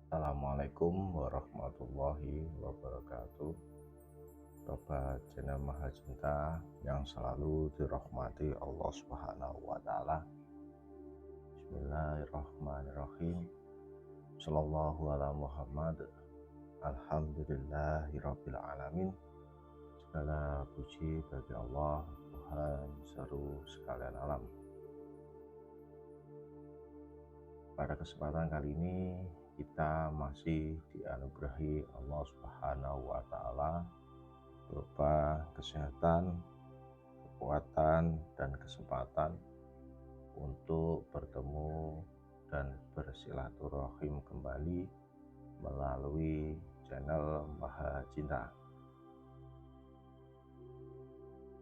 Assalamualaikum warahmatullahi wabarakatuh. Sobat channel Maha Cinta yang selalu dirahmati Allah Subhanahu wa taala. Bismillahirrahmanirrahim. Shallallahu ala Muhammad. Alhamdulillahirabbil alamin. Segala puji bagi Allah, Tuhan seluruh sekalian alam. Pada kesempatan kali ini kita masih dianugerahi Allah Subhanahu wa taala berupa kesehatan, kekuatan, dan kesempatan untuk bertemu dan bersilaturahim kembali melalui channel Maha Cinta.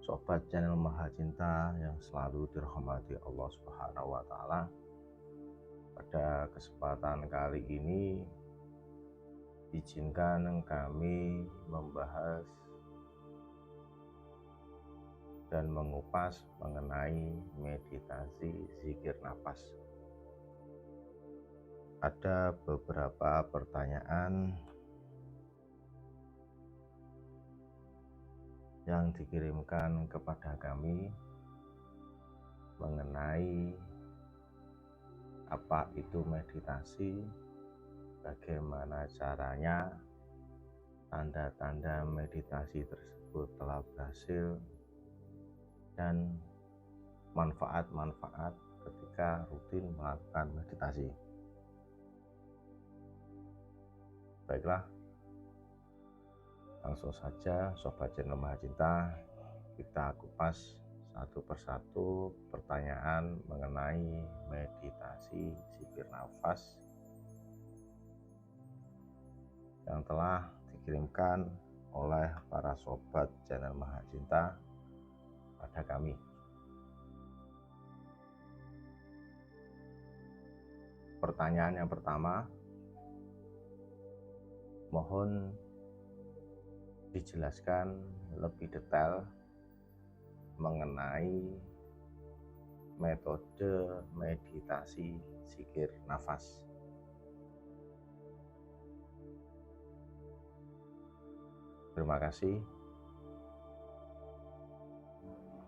Sobat channel Maha Cinta yang selalu dirahmati Allah Subhanahu wa taala. Pada kesempatan kali ini izinkan kami membahas dan mengupas mengenai meditasi zikir nafas. Ada beberapa pertanyaan yang dikirimkan kepada kami mengenai apa itu meditasi, bagaimana caranya, tanda-tanda meditasi tersebut telah berhasil, dan manfaat-manfaat ketika rutin melakukan meditasi. Baiklah, langsung saja Sobat channel Maha Cinta, kita kupas satu persatu pertanyaan mengenai meditasi zikir nafas yang telah dikirimkan oleh para sobat channel Maha Cinta pada kami. Pertanyaan yang pertama, mohon dijelaskan lebih detail mengenai metode meditasi zikir nafas. Terima kasih.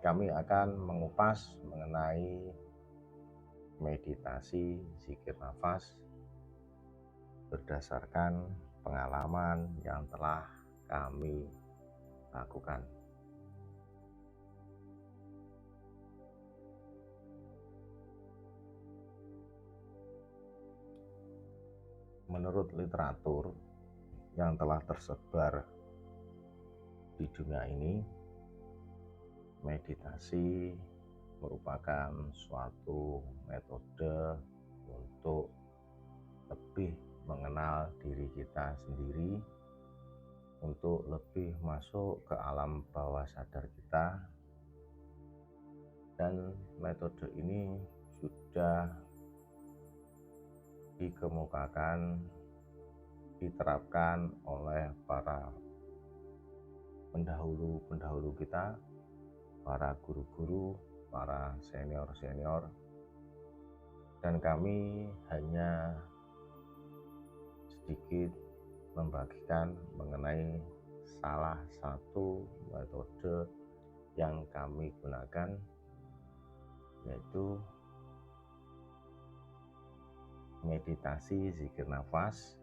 Kami akan mengupas mengenai meditasi zikir nafas berdasarkan pengalaman yang telah kami lakukan. Menurut literatur yang telah tersebar di dunia ini, meditasi merupakan suatu metode untuk lebih mengenal diri kita sendiri, untuk lebih masuk ke alam bawah sadar kita, dan metode ini sudah dikemukakan, diterapkan oleh para pendahulu kita, para guru-guru, para senior-senior, dan kami hanya sedikit membagikan mengenai salah satu metode yang kami gunakan, yaitu meditasi zikir nafas,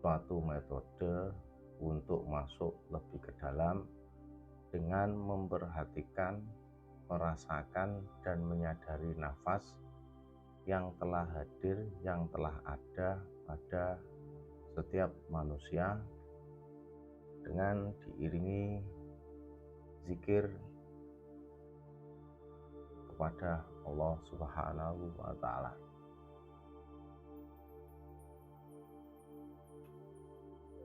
suatu metode untuk masuk lebih ke dalam dengan memperhatikan, merasakan, dan menyadari nafas yang telah hadir, yang telah ada pada setiap manusia, dengan diiringi zikir kepada Allah Subhanahu wa taala.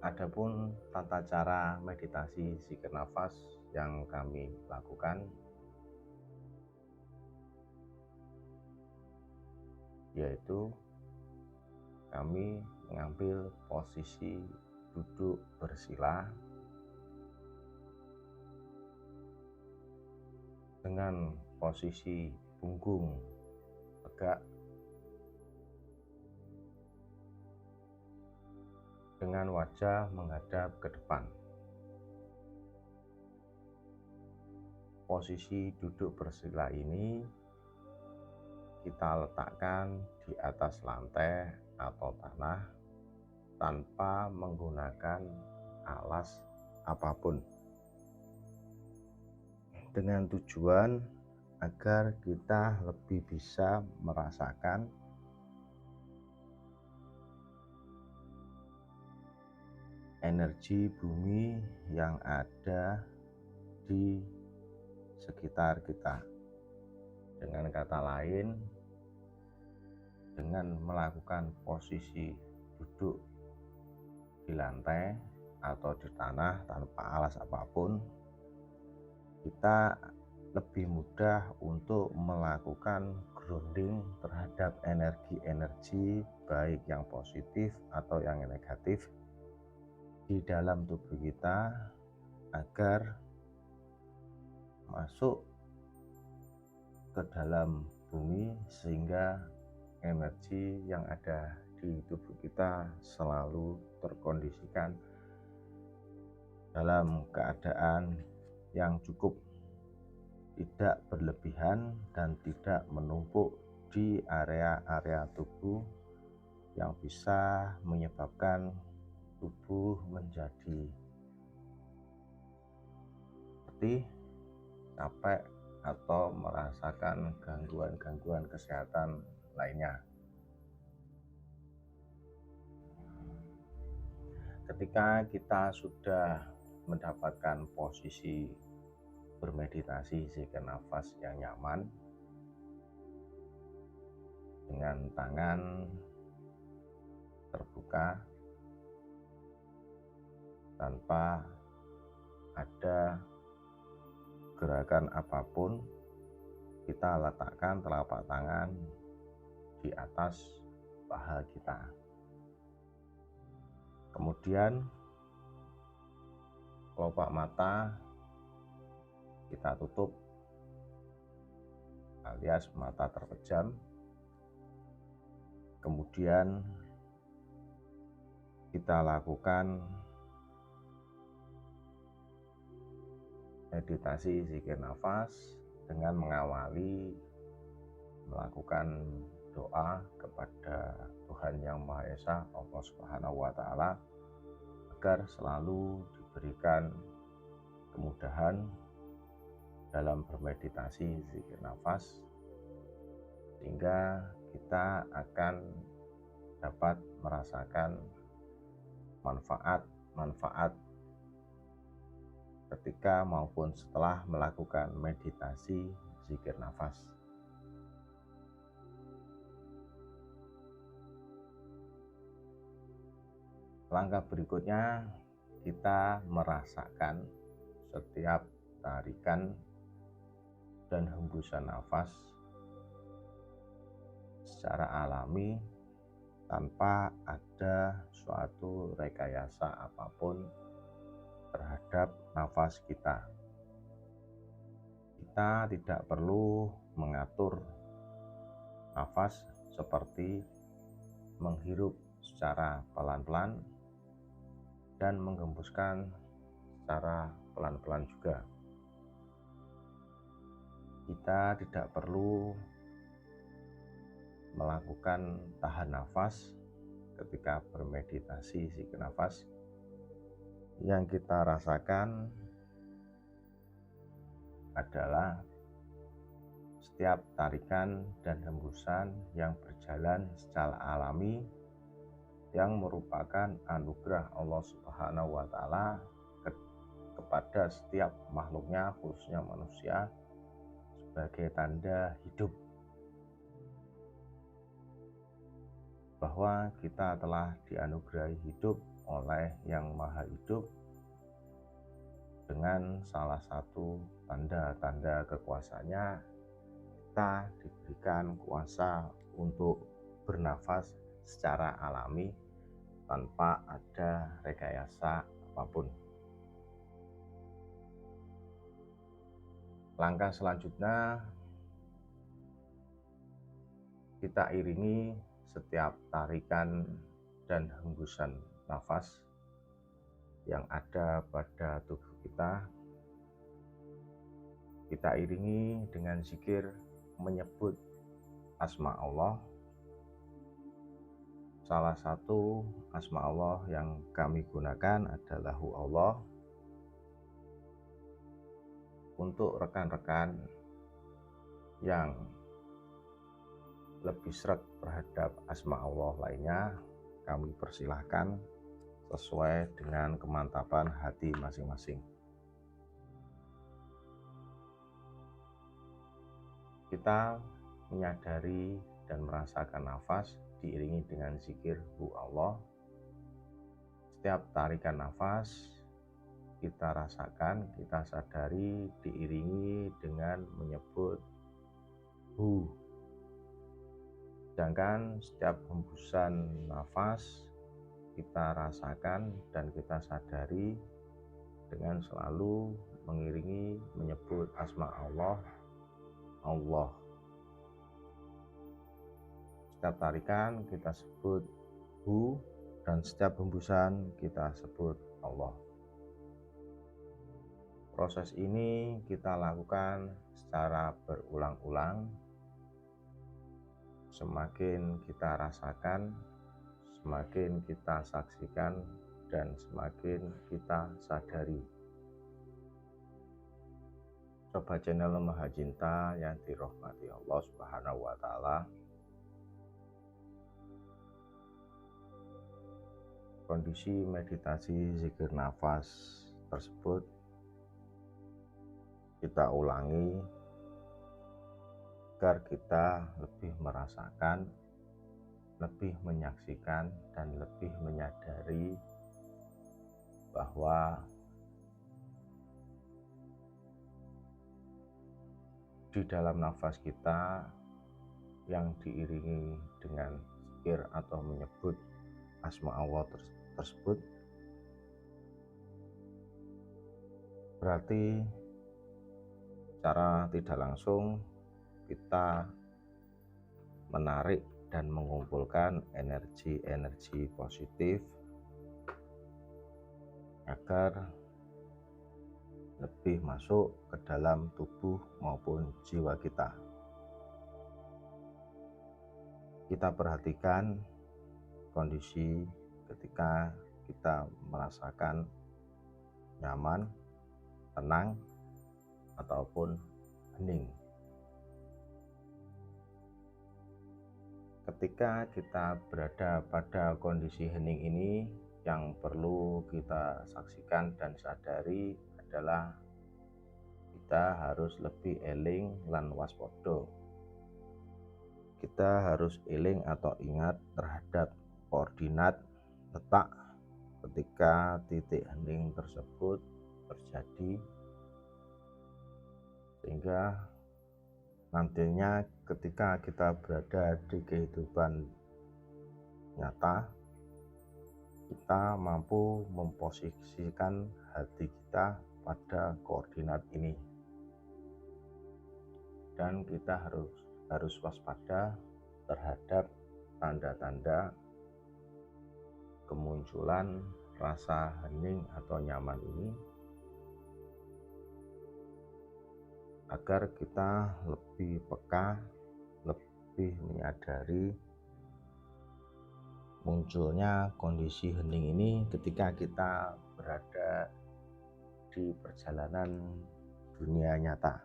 Adapun tata cara meditasi zikir nafas yang kami lakukan, yaitu kami mengambil posisi duduk bersila dengan posisi punggung tegak, dengan wajah menghadap ke depan. Posisi duduk bersila ini kita letakkan di atas lantai atau tanah tanpa menggunakan alas apapun, dengan tujuan agar kita lebih bisa merasakan energi bumi yang ada di sekitar kita. Dengan kata lain, dengan melakukan posisi duduk di lantai atau di tanah tanpa alas apapun, kita lebih mudah untuk melakukan grounding terhadap energi-energi baik yang positif atau yang negatif di dalam tubuh kita, agar masuk ke dalam bumi sehingga energi yang ada di tubuh kita selalu terkondisikan dalam keadaan yang cukup, tidak berlebihan dan tidak menumpuk di area-area tubuh yang bisa menyebabkan tubuh menjadi letih, capek, atau merasakan gangguan-gangguan kesehatan lainnya. Ketika kita sudah mendapatkan posisi bermeditasi zikir nafas yang nyaman, dengan tangan terbuka tanpa ada gerakan apapun, kita letakkan telapak tangan di atas paha kita. Kemudian kelopak mata kita tutup alias mata terpejam. Kemudian kita lakukan meditasi zikir nafas dengan mengawali melakukan doa kepada Tuhan Yang Maha Esa, Allah Subhanahu wa Ta'ala, agar selalu diberikan kemudahan dalam bermeditasi zikir nafas, sehingga kita akan dapat merasakan manfaat ketika maupun setelah melakukan meditasi zikir nafas. Langkah berikutnya, kita merasakan setiap tarikan dan hembusan nafas secara alami tanpa ada suatu rekayasa apapun terhadap nafas kita. Kita tidak perlu mengatur nafas seperti menghirup secara pelan-pelan dan menghembuskan secara pelan-pelan juga. Kita tidak perlu melakukan tahan nafas ketika bermeditasi zikir nafas. Yang kita rasakan adalah setiap tarikan dan hembusan yang berjalan secara alami, yang merupakan anugerah Allah Subhanahu wa Ta'ala kepada setiap makhluknya, khususnya manusia, sebagai tanda hidup bahwa kita telah dianugerahi hidup oleh Yang Maha Hidup, dengan salah satu tanda-tanda kekuasaannya kita diberikan kuasa untuk bernafas secara alami tanpa ada rekayasa apapun. Langkah selanjutnya, kita iringi setiap tarikan dan hembusan nafas yang ada pada tubuh kita. Kita iringi dengan zikir menyebut asma Allah. Salah satu asma Allah yang kami gunakan adalah Hu Allah. Untuk rekan-rekan yang lebih sreg terhadap asma Allah lainnya, kami persilahkan sesuai dengan kemantapan hati masing-masing. Kita menyadari dan merasakan nafas diiringi dengan zikir Hu Allah. Setiap tarikan nafas kita rasakan, kita sadari diiringi dengan menyebut Hu. Sedangkan setiap hembusan nafas kita rasakan dan kita sadari dengan selalu mengiringi menyebut asma Allah, Allah. Setiap tarikan kita sebut Hu dan setiap hembusan kita sebut Allah. Proses ini kita lakukan secara berulang-ulang. Semakin kita rasakan, semakin kita saksikan, dan semakin kita sadari. Sobat channel Maha Cinta yang dirahmati Allah Subhanahu wa Ta'ala, kondisi meditasi zikir nafas tersebut kita ulangi agar kita lebih merasakan, lebih menyaksikan, dan lebih menyadari bahwa di dalam nafas kita yang diiringi dengan zikir atau menyebut asma Allah tersebut berarti secara tidak langsung kita menarik dan mengumpulkan energi-energi positif agar lebih masuk ke dalam tubuh maupun jiwa kita. Kita perhatikan kondisi ketika kita merasakan nyaman, tenang, ataupun hening. Ketika kita berada pada kondisi hening ini, yang perlu kita saksikan dan sadari adalah kita harus lebih eling lan waspada. Kita harus eling atau ingat terhadap koordinat letak ketika titik hening tersebut terjadi, sehingga nantinya ketika kita berada di kehidupan nyata, kita mampu memposisikan hati kita pada koordinat ini, dan kita harus waspada terhadap tanda-tanda kemunculan rasa hening atau nyaman ini, agar kita lebih peka, lebih menyadari munculnya kondisi hening ini ketika kita berada di perjalanan dunia nyata.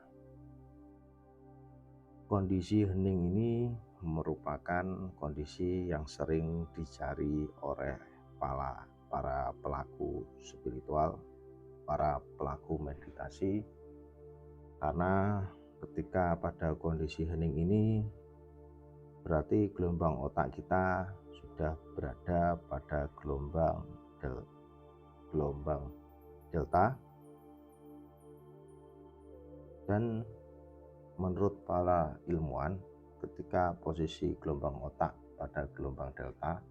Kondisi hening ini merupakan kondisi yang sering dicari oleh para pelaku spiritual, para pelaku meditasi, karena ketika pada kondisi hening ini berarti gelombang otak kita sudah berada pada gelombang delta, dan menurut para ilmuwan ketika posisi gelombang otak pada gelombang delta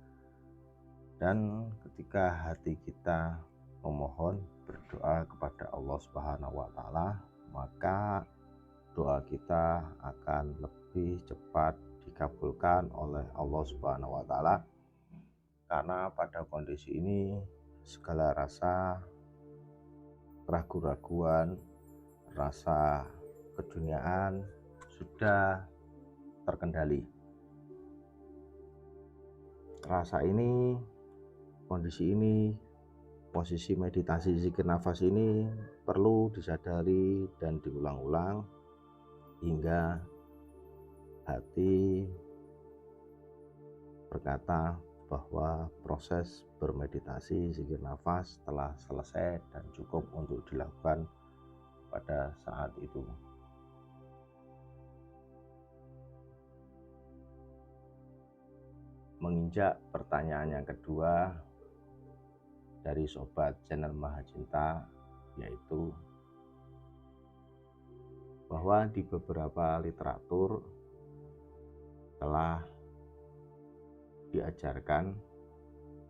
dan ketika hati kita memohon berdoa kepada Allah Subhanahu wa Ta'ala, maka doa kita akan lebih cepat dikabulkan oleh Allah Subhanahu wa Ta'ala, karena pada kondisi ini segala rasa keraguan-raguan, rasa keduniaan sudah terkendali. Rasa ini, kondisi ini, posisi meditasi zikir nafas ini perlu disadari dan diulang-ulang hingga hati berkata bahwa proses bermeditasi zikir nafas telah selesai dan cukup untuk dilakukan pada saat itu. Menginjak pertanyaan yang kedua dari sobat channel Mahacinta, yaitu bahwa di beberapa literatur telah diajarkan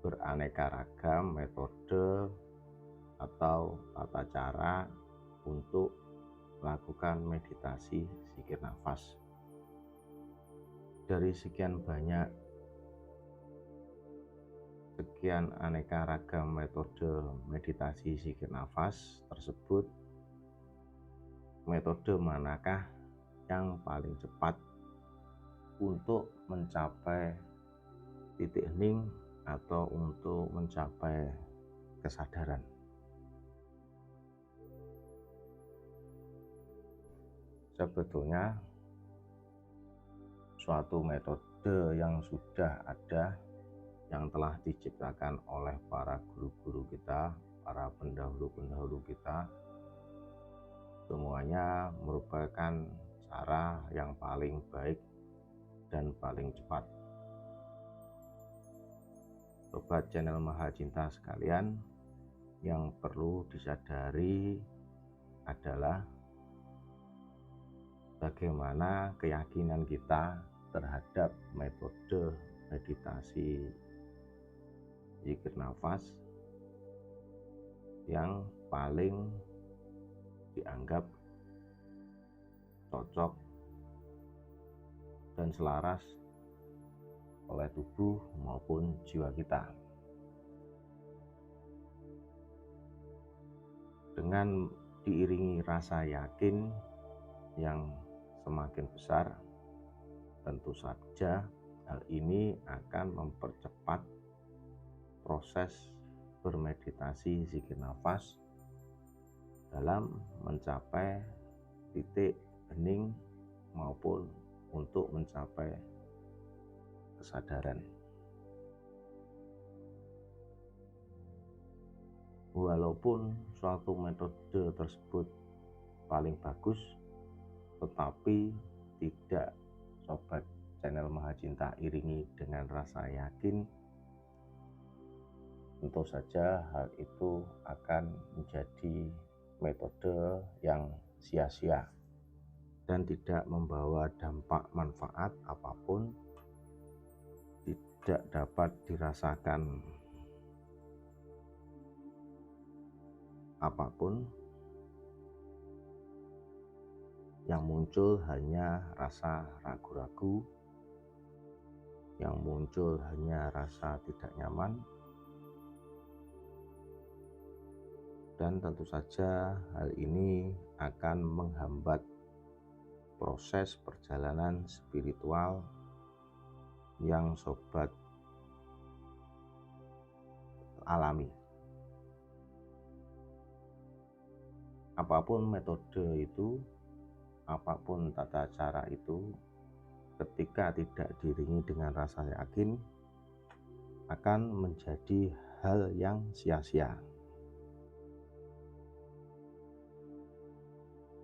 beraneka ragam metode atau tata cara untuk melakukan meditasi zikir nafas. Dari sekian aneka ragam metode meditasi zikir nafas tersebut, metode manakah yang paling cepat untuk mencapai titik hening atau untuk mencapai kesadaran? Sebetulnya suatu metode yang sudah ada, yang telah diciptakan oleh para guru-guru kita, para pendahulu-pendahulu kita, semuanya merupakan cara yang paling baik dan paling cepat. Sobat channel Mahacinta sekalian, yang perlu disadari adalah bagaimana keyakinan kita terhadap metode meditasi zikir nafas yang paling dianggap cocok dan selaras oleh tubuh maupun jiwa kita. Dengan diiringi rasa yakin yang semakin besar, tentu saja hal ini akan mempercepat proses bermeditasi zikir nafas dalam mencapai titik hening maupun untuk mencapai kesadaran. Walaupun suatu metode tersebut paling bagus, tetapi tidak sobat channel Mahacinta iringi dengan rasa yakin, tentu saja hal itu akan menjadi metode yang sia-sia dan tidak membawa dampak manfaat apapun, tidak dapat dirasakan apapun. Yang muncul hanya rasa ragu-ragu, yang muncul hanya rasa tidak nyaman, dan tentu saja hal ini akan menghambat proses perjalanan spiritual yang sobat alami. Apapun metode itu, apapun tata cara itu, ketika tidak diiringi dengan rasa yakin, akan menjadi hal yang sia-sia.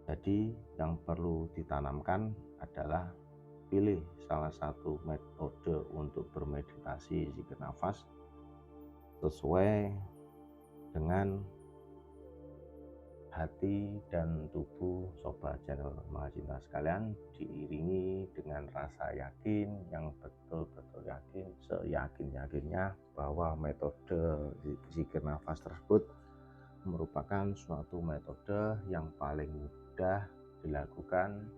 Jadi yang perlu ditanamkan adalah pilih salah satu metode untuk bermeditasi zikir nafas sesuai dengan hati dan tubuh sobat channel Mahacinta sekalian, diiringi dengan rasa yakin yang betul-betul yakin, seyakin-yakinnya bahwa metode zikir nafas tersebut merupakan suatu metode yang paling mudah dilakukan,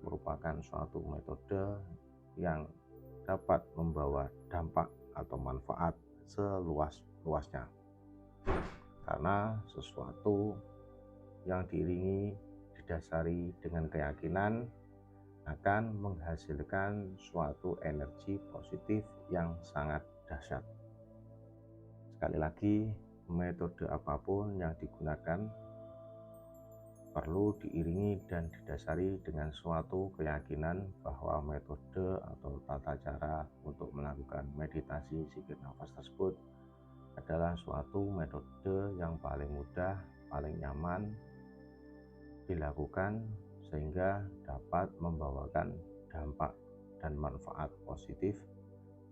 merupakan suatu metode yang dapat membawa dampak atau manfaat seluas-luasnya. Karena sesuatu yang diiringi didasari dengan keyakinan akan menghasilkan suatu energi positif yang sangat dahsyat. Sekali lagi, metode apapun yang digunakan perlu diiringi dan didasari dengan suatu keyakinan bahwa metode atau tata cara untuk melakukan meditasi zikir nafas tersebut adalah suatu metode yang paling mudah, paling nyaman dilakukan sehingga dapat membawakan dampak dan manfaat positif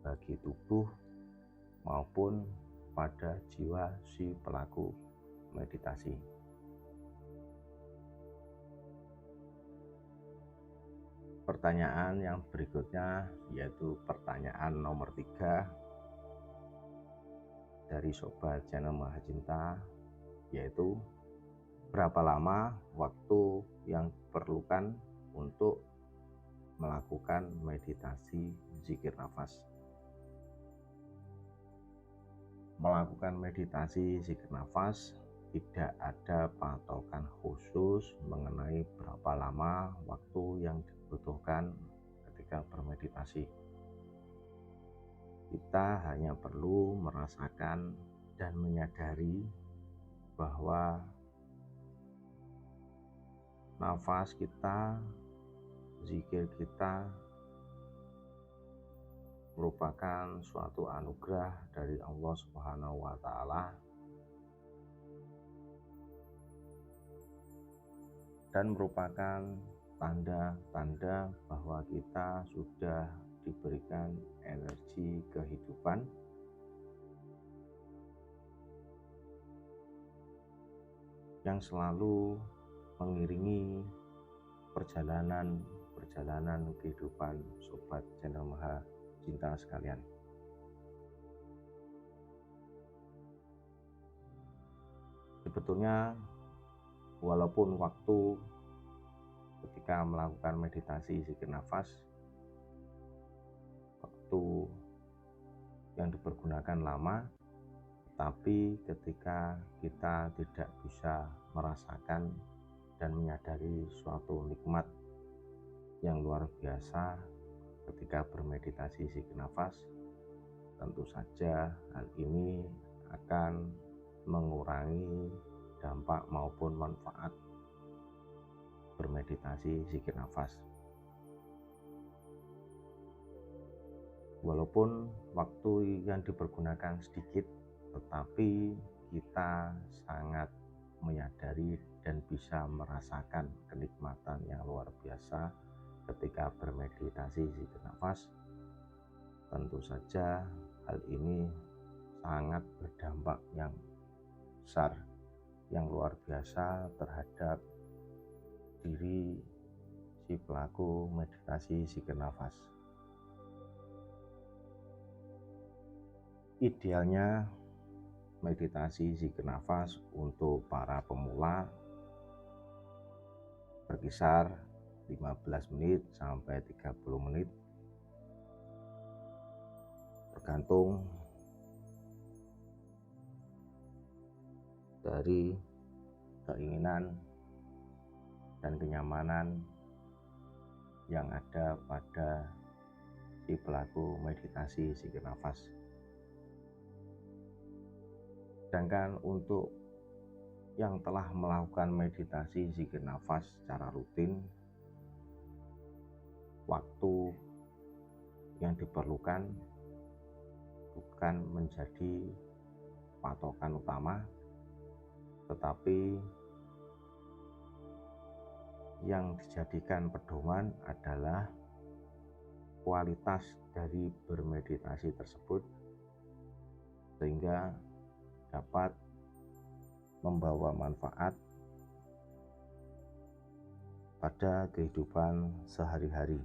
bagi tubuh maupun pada jiwa si pelaku meditasi. Pertanyaan yang berikutnya yaitu pertanyaan nomor 3 dari sobat channel Mahacinta, yaitu berapa lama waktu yang diperlukan untuk melakukan meditasi zikir nafas. Melakukan meditasi zikir nafas tidak ada patokan khusus mengenai berapa lama waktu yang dibutuhkan ketika bermeditasi. Kita hanya perlu merasakan dan menyadari bahwa nafas kita, zikir kita merupakan suatu anugerah dari Allah Subhanahu wa Ta'ala, dan merupakan tanda-tanda bahwa kita sudah diberikan energi kehidupan yang selalu mengiringi perjalanan kehidupan sobat channel Mahacinta sekalian. Sebetulnya walaupun waktu ketika melakukan meditasi zikir nafas, waktu yang dipergunakan lama, tapi ketika kita tidak bisa merasakan dan menyadari suatu nikmat yang luar biasa ketika bermeditasi zikir nafas, tentu saja hal ini akan mengurangi dampak maupun manfaat bermeditasi zikir nafas. Walaupun waktu yang dipergunakan sedikit, tetapi kita sangat menyadari dan bisa merasakan kenikmatan yang luar biasa ketika bermeditasi zikir nafas. Tentu saja hal ini sangat berdampak yang besar, yang luar biasa terhadap diri si pelaku meditasi zikir nafas. Idealnya meditasi zikir nafas untuk para pemula berkisar 15 menit sampai 30 menit, tergantung dari keinginan dan kenyamanan yang ada pada si pelaku meditasi zikir nafas. Sedangkan untuk yang telah melakukan meditasi zikir nafas secara rutin, waktu yang diperlukan bukan menjadi patokan utama, tetapi yang dijadikan pedoman adalah kualitas dari bermeditasi tersebut, sehingga dapat membawa manfaat pada kehidupan sehari-hari.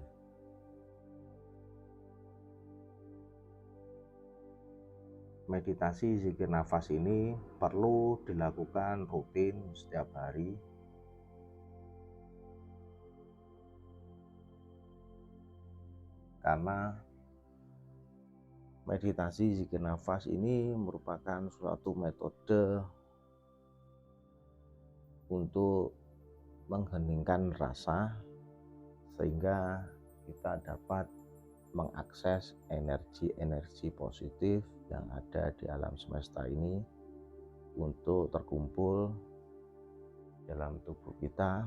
Meditasi zikir nafas ini perlu dilakukan rutin setiap hari, karena meditasi zikir nafas ini merupakan suatu metode untuk mengheningkan rasa sehingga kita dapat mengakses energi-energi positif yang ada di alam semesta ini untuk terkumpul dalam tubuh kita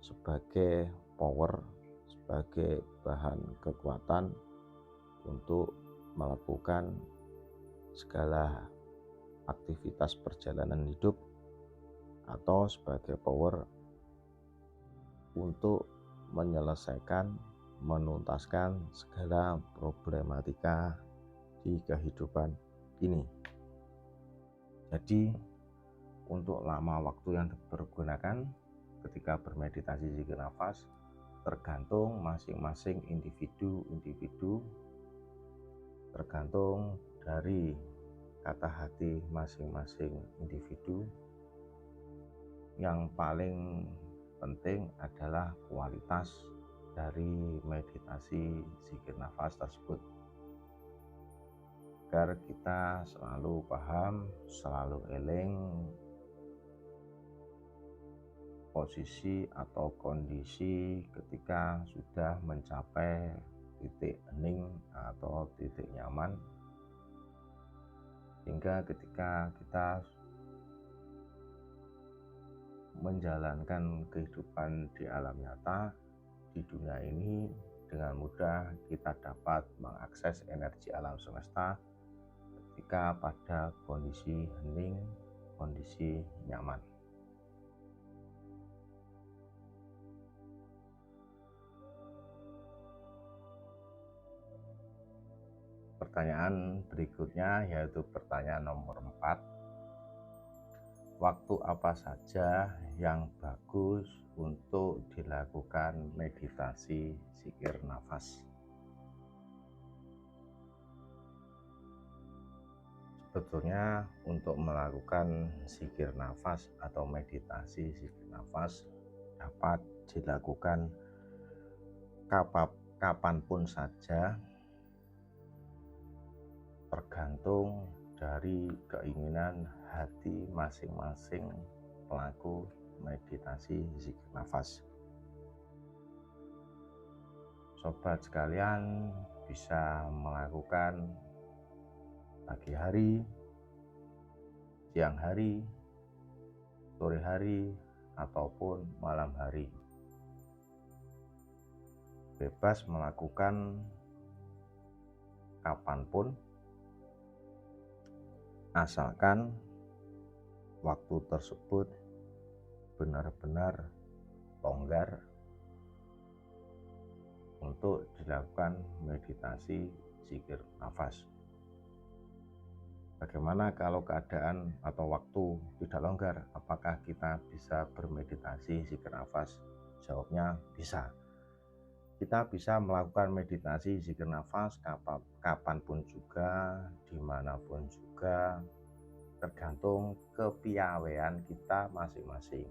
sebagai power, sebagai bahan kekuatan untuk melakukan segala aktivitas perjalanan hidup atau sebagai power untuk menyelesaikan, menuntaskan segala problematika di kehidupan ini. Jadi untuk lama waktu yang dipergunakan ketika bermeditasi zikir nafas tergantung masing-masing individu, tergantung dari kata hati masing-masing individu. Yang paling penting adalah kualitas dari meditasi zikir nafas tersebut, agar kita selalu paham, selalu eling posisi atau kondisi ketika sudah mencapai titik hening atau titik nyaman, sehingga ketika kita menjalankan kehidupan di alam nyata di dunia ini dengan mudah kita dapat mengakses energi alam semesta ketika pada kondisi hening, kondisi nyaman. Pertanyaan berikutnya yaitu pertanyaan nomor 4. Waktu apa saja yang bagus untuk dilakukan meditasi zikir nafas? Sebetulnya untuk melakukan zikir nafas atau meditasi zikir nafas dapat dilakukan kapanpun saja, tergantung dari keinginan hati masing-masing pelaku meditasi zikir nafas. Sobat sekalian bisa melakukan pagi hari, siang hari, sore hari, ataupun malam hari. Bebas melakukan kapanpun, asalkan waktu tersebut benar-benar longgar untuk dilakukan meditasi zikir nafas. Bagaimana kalau keadaan atau waktu tidak longgar? Apakah kita bisa bermeditasi zikir nafas? Jawabnya bisa. Kita bisa melakukan meditasi zikir nafas kapanpun juga, dimanapun juga, tergantung kepiawaian kita masing-masing,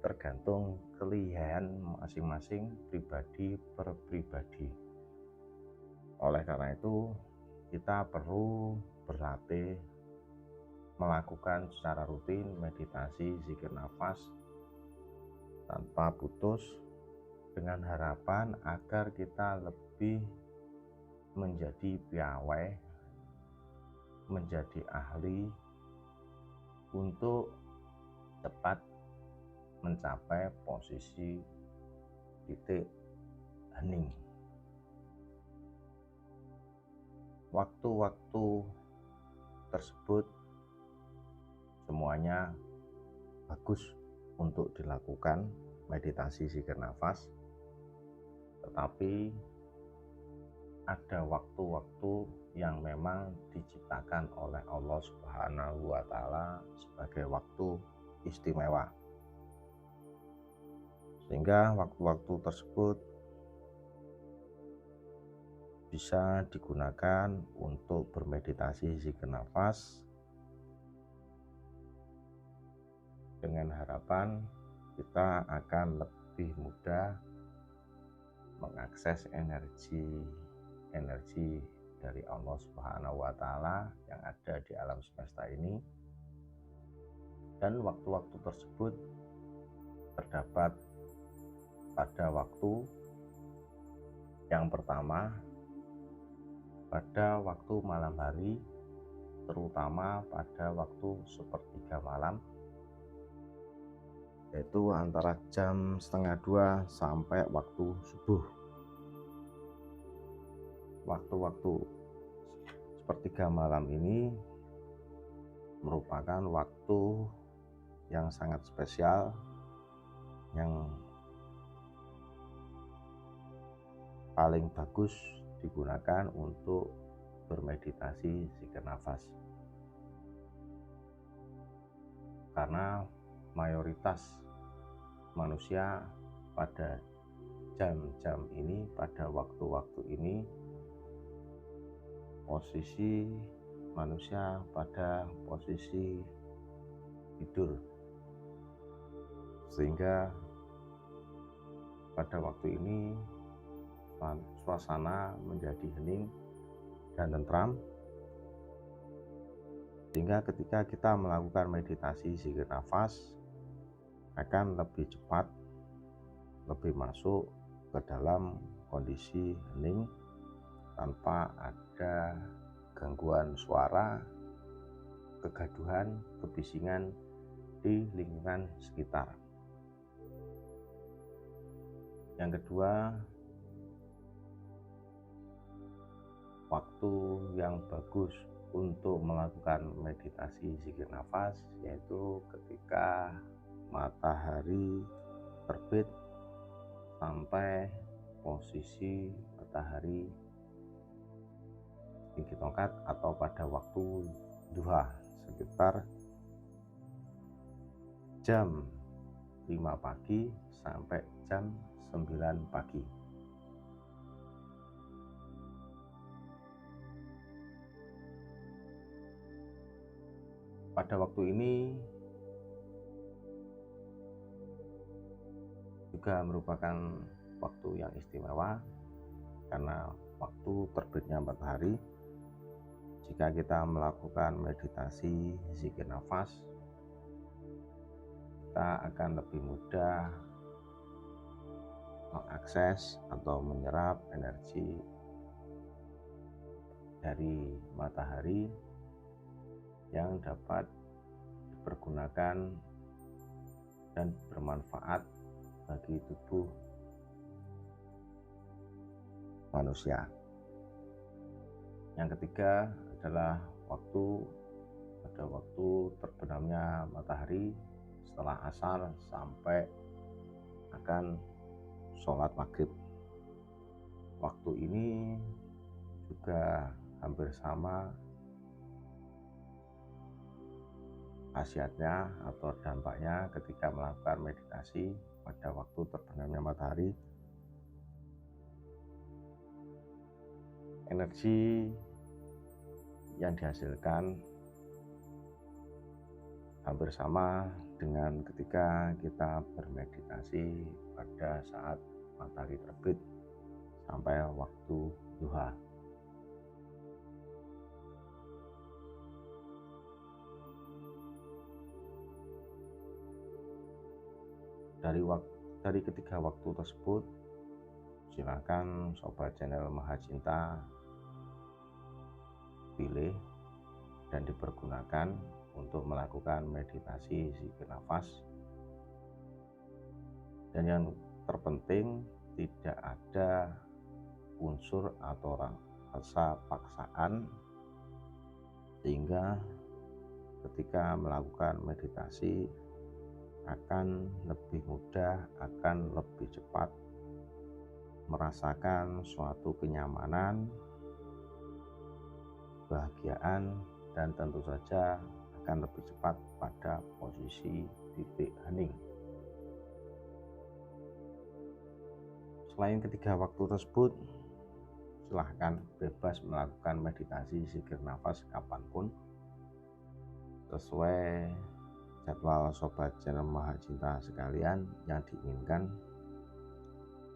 tergantung kelihayan masing-masing pribadi per pribadi. Oleh karena itu kita perlu berlatih melakukan secara rutin meditasi zikir nafas tanpa putus, dengan harapan agar kita lebih menjadi piawai, menjadi ahli untuk cepat mencapai posisi titik hening. Waktu-waktu tersebut semuanya bagus untuk dilakukan meditasi zikir nafas, tetapi ada waktu-waktu yang memang diciptakan oleh Allah Subhanahu wa Ta'ala sebagai waktu istimewa, sehingga waktu-waktu tersebut bisa digunakan untuk bermeditasi zikir nafas dengan harapan kita akan lebih mudah mengakses energi dari Allah Subhanahu wa Ta'ala yang ada di alam semesta ini. Dan waktu-waktu tersebut terdapat pada waktu yang pertama, pada waktu malam hari, terutama pada waktu sepertiga malam, yaitu antara jam 1:30 sampai waktu subuh. Waktu-waktu sepertiga malam ini merupakan waktu yang sangat spesial, yang paling bagus digunakan untuk bermeditasi zikir nafas. Karena mayoritas manusia pada jam-jam ini, pada waktu-waktu ini, posisi manusia pada posisi tidur, sehingga pada waktu ini suasana menjadi hening dan tentram, sehingga ketika kita melakukan meditasi zikir nafas akan lebih cepat, lebih masuk ke dalam kondisi hening tanpa ada gangguan suara, kegaduhan, kebisingan di lingkungan sekitar. Yang kedua, waktu yang bagus untuk melakukan meditasi zikir nafas yaitu ketika matahari terbit sampai posisi matahari tinggi tongkat atau pada waktu duha sekitar jam 5 pagi sampai jam 9 pagi. Pada waktu ini juga merupakan waktu yang istimewa karena waktu terbitnya matahari. Jika kita melakukan meditasi zikir nafas, kita akan lebih mudah mengakses atau menyerap energi dari matahari yang dapat dipergunakan dan bermanfaat bagi tubuh manusia. Yang ketiga adalah pada waktu terbenamnya matahari setelah asar sampai akan sholat maghrib. Waktu ini juga hampir sama khasiatnya atau dampaknya ketika melakukan meditasi pada waktu terbenamnya matahari. Energi yang dihasilkan hampir sama dengan ketika kita bermeditasi pada saat matahari terbit sampai waktu duha. Dari ketiga waktu tersebut, silakan sobat channel Mahacinta pilih dan dipergunakan untuk melakukan meditasi zikir nafas. Dan yang terpenting, tidak ada unsur atau rasa paksaan, sehingga ketika melakukan meditasi akan lebih mudah, akan lebih cepat merasakan suatu kenyamanan, kebahagiaan, dan tentu saja akan lebih cepat pada posisi titik hening. Selain ketiga waktu tersebut, silahkan bebas melakukan meditasi zikir nafas kapanpun sesuai jadwal sobat channel Mahacinta sekalian yang diinginkan.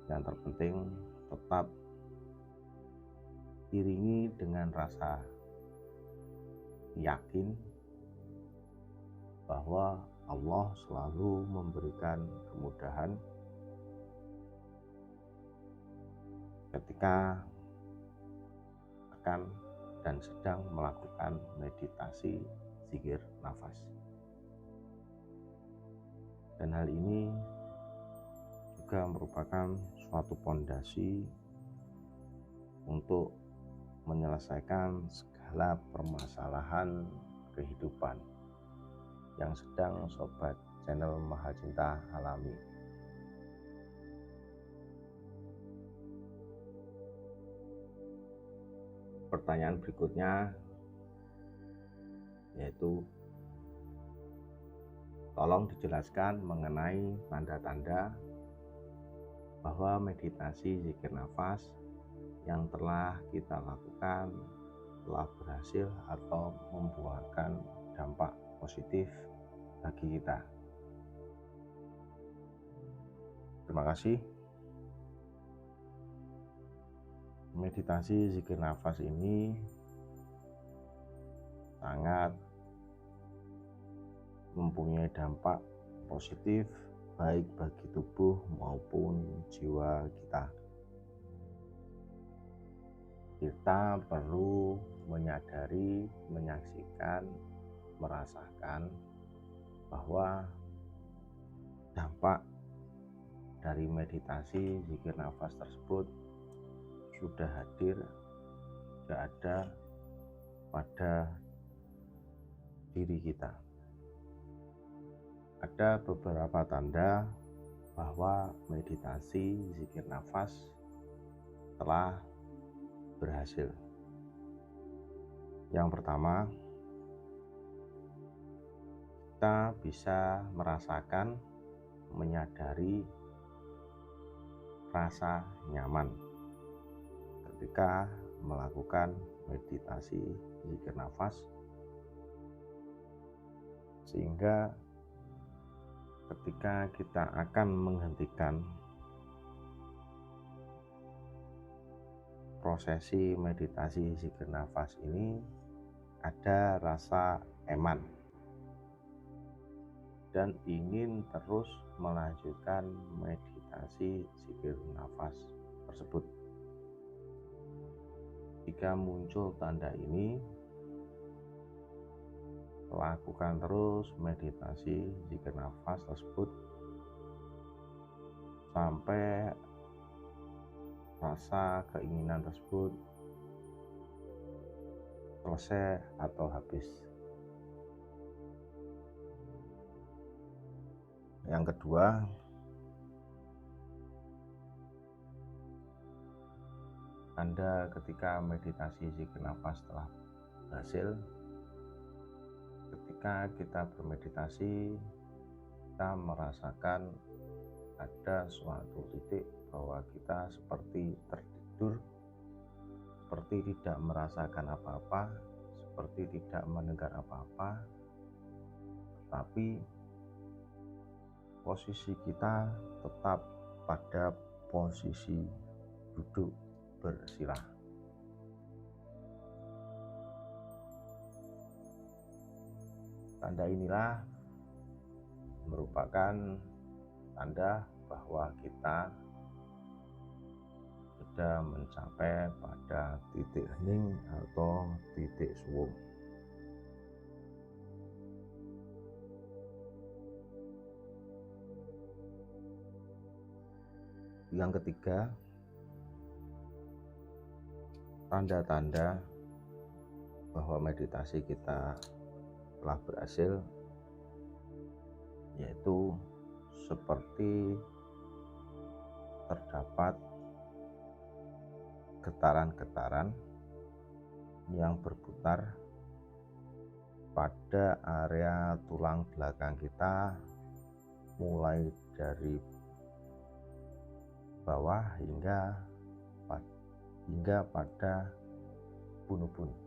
Yang terpenting tetap iringi dengan rasa yakin bahwa Allah selalu memberikan kemudahan ketika akan dan sedang melakukan meditasi zikir nafas. Dan hal ini juga merupakan suatu pondasi untuk menyelesaikan segala permasalahan kehidupan yang sedang sobat channel Mahacinta alami. Pertanyaan berikutnya yaitu, tolong dijelaskan mengenai tanda-tanda bahwa meditasi zikir nafas yang telah kita lakukan telah berhasil atau membuahkan dampak positif bagi kita. Terima kasih. Meditasi zikir nafas ini sangat mempunyai dampak positif baik bagi tubuh maupun jiwa kita. Kita perlu menyadari, menyaksikan, merasakan bahwa dampak dari meditasi zikir nafas tersebut sudah hadir, sudah ada pada diri kita. Ada beberapa tanda bahwa meditasi zikir nafas telah berhasil. Yang pertama, kita bisa merasakan, menyadari rasa nyaman ketika melakukan meditasi zikir nafas, sehingga ketika kita akan menghentikan prosesi meditasi zikir nafas ini, ada rasa eman dan ingin terus melanjutkan meditasi zikir nafas tersebut. Jika muncul tanda ini, lakukan terus meditasi zikir nafas tersebut sampai rasa keinginan tersebut selesai atau habis. Yang kedua, Anda ketika meditasi zikir nafas telah berhasil, ketika kita bermeditasi, kita merasakan ada suatu titik bahwa kita seperti tertidur, seperti tidak merasakan apa-apa, seperti tidak mendengar apa-apa, tetapi posisi kita tetap pada posisi duduk bersila. Tanda inilah merupakan tanda bahwa kita sudah mencapai pada titik hening atau titik suwung. Yang ketiga, tanda-tanda bahwa meditasi kita telah berhasil yaitu seperti terdapat getaran-getaran yang berputar pada area tulang belakang kita, mulai dari bawah hingga pada bunuh-bunuh.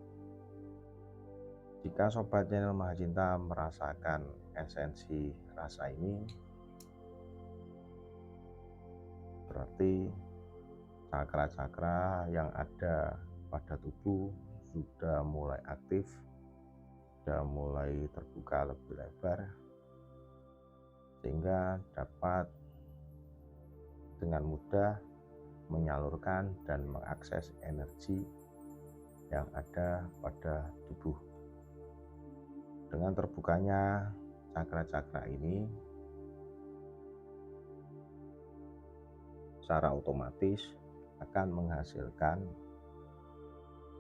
Jika sobat channel Mahacinta merasakan esensi rasa ini, berarti cakra-cakra yang ada pada tubuh sudah mulai aktif, sudah mulai terbuka lebih lebar, sehingga dapat dengan mudah menyalurkan dan mengakses energi yang ada pada tubuh. Dengan terbukanya cakra-cakra ini, secara otomatis akan menghasilkan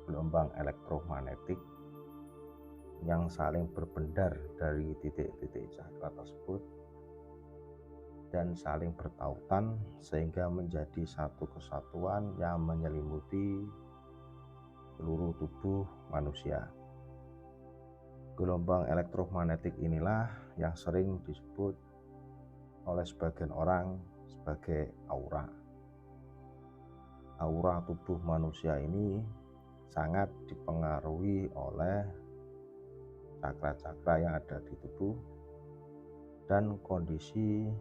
gelombang elektromagnetik yang saling berbendar dari titik-titik cakra tersebut dan saling bertautan sehingga menjadi satu kesatuan yang menyelimuti seluruh tubuh manusia. Gelombang elektromagnetik inilah yang sering disebut oleh sebagian orang sebagai aura. Aura tubuh manusia ini sangat dipengaruhi oleh cakra-cakra yang ada di tubuh dan kondisi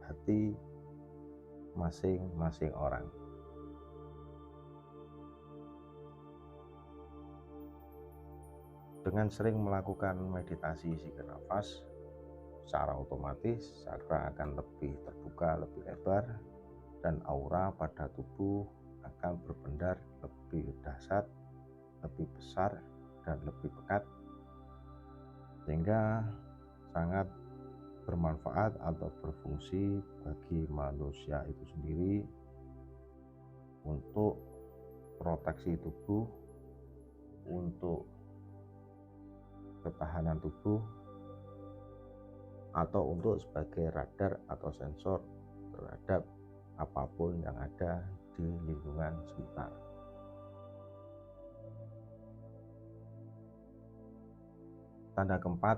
hati masing-masing orang. Dengan sering melakukan meditasi zikir nafas, secara otomatis cakra akan lebih terbuka, lebih lebar, dan aura pada tubuh akan berbendar lebih dahsyat, lebih besar, dan lebih pekat, sehingga sangat bermanfaat atau berfungsi bagi manusia itu sendiri untuk proteksi tubuh, untuk ketahanan tubuh, atau untuk sebagai radar atau sensor terhadap apapun yang ada di lingkungan sekitar. Tanda keempat,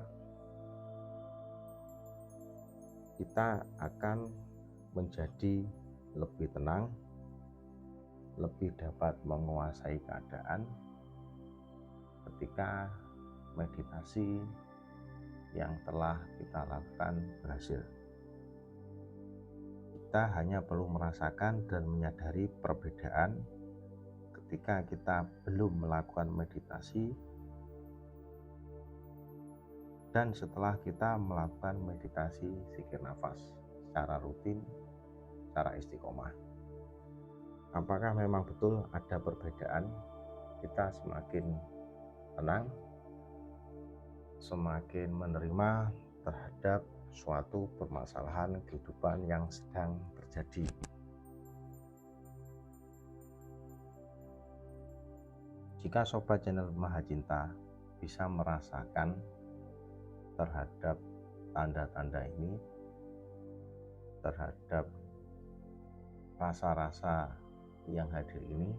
kita akan menjadi lebih tenang, lebih dapat menguasai keadaan ketika meditasi yang telah kita lakukan berhasil. Kita hanya perlu merasakan dan menyadari perbedaan ketika kita belum melakukan meditasi dan setelah kita melakukan meditasi zikir nafas secara rutin, secara istiqomah. Apakah memang betul ada perbedaan? Kita semakin tenang, semakin menerima terhadap suatu permasalahan kehidupan yang sedang terjadi. Jika sobat channel Mahacinta bisa merasakan terhadap tanda-tanda ini, terhadap rasa-rasa yang hadir ini,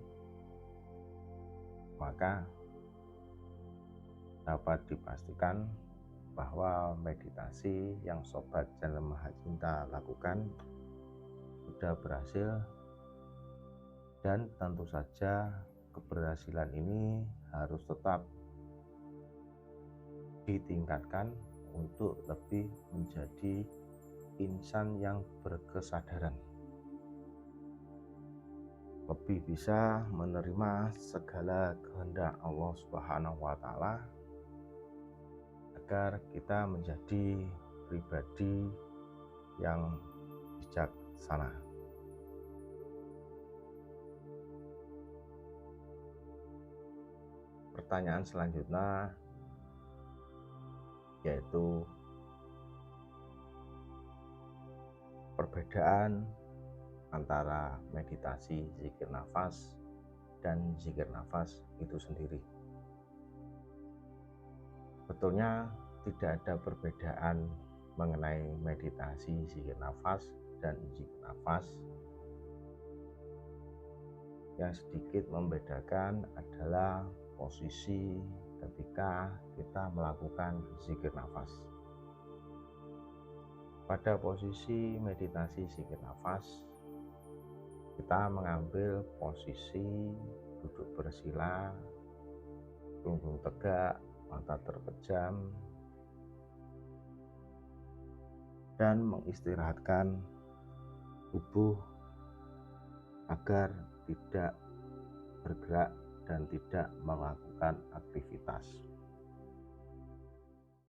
maka dapat dipastikan bahwa meditasi yang sobat channel Mahacinta lakukan sudah berhasil, dan tentu saja keberhasilan ini harus tetap ditingkatkan untuk lebih menjadi insan yang berkesadaran, lebih bisa menerima segala kehendak Allah Subhanahu wa Ta'ala, agar kita menjadi pribadi yang bijaksana. Pertanyaan selanjutnya yaitu perbedaan antara meditasi zikir nafas dan zikir nafas itu sendiri. Sebetulnya tidak ada perbedaan mengenai meditasi zikir nafas dan zikir nafas. Yang sedikit membedakan adalah posisi ketika kita melakukan zikir nafas. Pada posisi meditasi zikir nafas, kita mengambil posisi duduk bersila, punggung tegak, mata terpejam, dan mengistirahatkan tubuh agar tidak bergerak dan tidak melakukan aktivitas.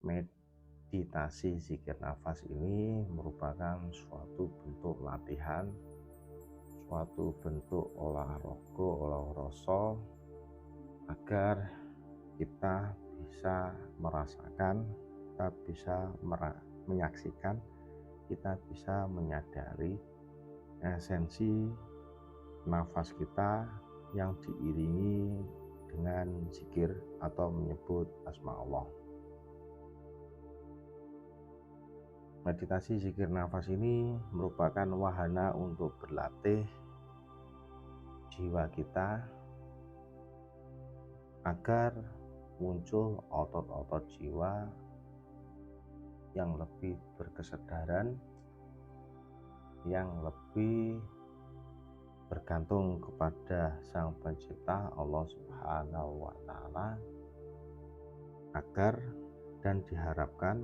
Meditasi zikir nafas ini merupakan suatu bentuk latihan, suatu bentuk olahraga, olahraga agar kita bisa merasakan, kita bisa menyaksikan, kita bisa menyadari esensi nafas kita yang diiringi dengan zikir atau menyebut asma Allah. Meditasi zikir nafas ini merupakan wahana untuk berlatih jiwa kita agar muncul otot-otot jiwa yang lebih berkesadaran, yang lebih bergantung kepada Sang Pencipta Allah Subhanahu wa Ta'ala, agar dan diharapkan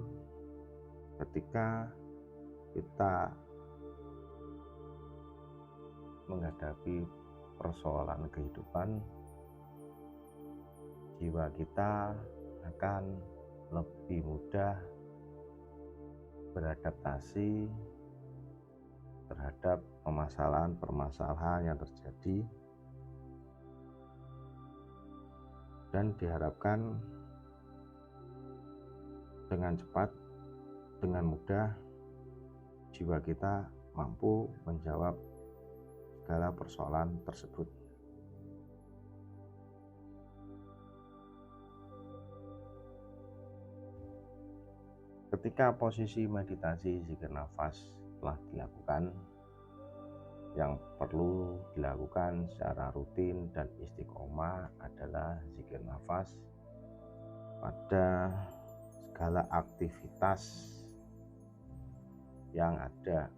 ketika kita menghadapi persoalan kehidupan, jiwa kita akan lebih mudah beradaptasi terhadap permasalahan-permasalahan yang terjadi, dan diharapkan dengan cepat, dengan mudah jiwa kita mampu menjawab segala persoalan tersebut. Ketika posisi meditasi zikir nafas telah dilakukan, yang perlu dilakukan secara rutin dan istiqomah adalah zikir nafas pada segala aktivitas yang ada.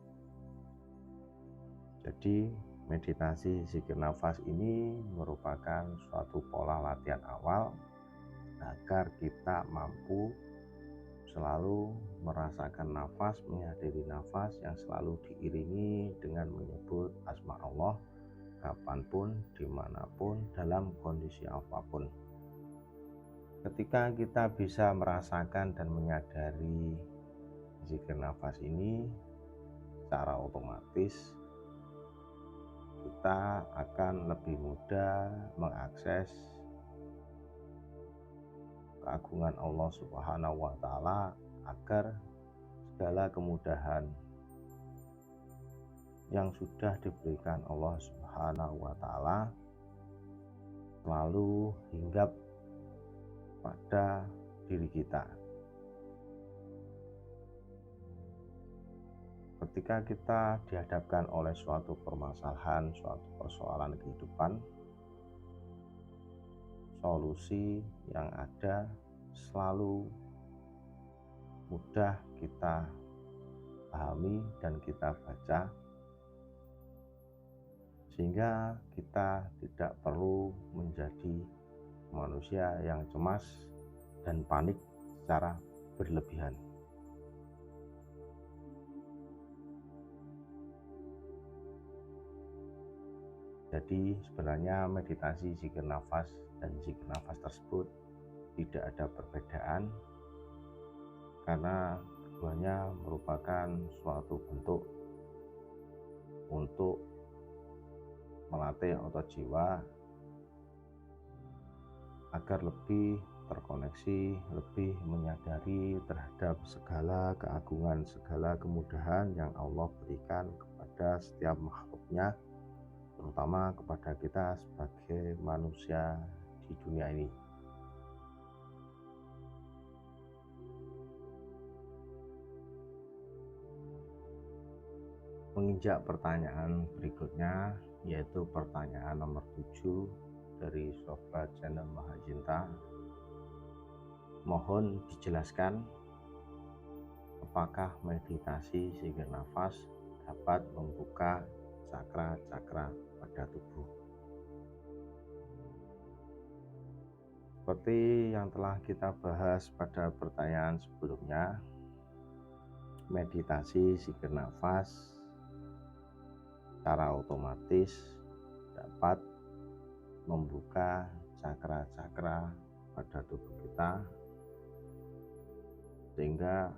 Jadi meditasi zikir nafas ini merupakan suatu pola latihan awal agar kita mampu selalu merasakan nafas, menyadari nafas yang selalu diiringi dengan menyebut asma Allah kapanpun, dimanapun, dalam kondisi apapun. Ketika kita bisa merasakan dan menyadari zikir nafas ini, secara otomatis kita akan lebih mudah mengakses keagungan Allah Subhanahu wa Ta'ala, agar segala kemudahan yang sudah diberikan Allah Subhanahu wa Ta'ala selalu hinggap pada diri kita. Ketika kita dihadapkan oleh suatu permasalahan, suatu persoalan kehidupan, solusi yang ada selalu mudah kita pahami dan kita baca, sehingga kita tidak perlu menjadi manusia yang cemas dan panik secara berlebihan. Jadi sebenarnya meditasi zikir nafas dan zikir nafas tersebut tidak ada perbedaan, karena keduanya merupakan suatu bentuk untuk melatih otot jiwa agar lebih terkoneksi, lebih menyadari terhadap segala keagungan, segala kemudahan yang Allah berikan kepada setiap makhluknya, terutama kepada kita sebagai manusia di dunia ini. Menginjak pertanyaan berikutnya, yaitu pertanyaan nomor 7 dari Sobat Channel Mahacinta. Mohon dijelaskan, apakah meditasi zikir nafas dapat membuka cakra-cakra pada tubuh? Seperti yang telah kita bahas pada pertanyaan sebelumnya, meditasi zikir nafas secara otomatis dapat membuka cakra-cakra pada tubuh kita, sehingga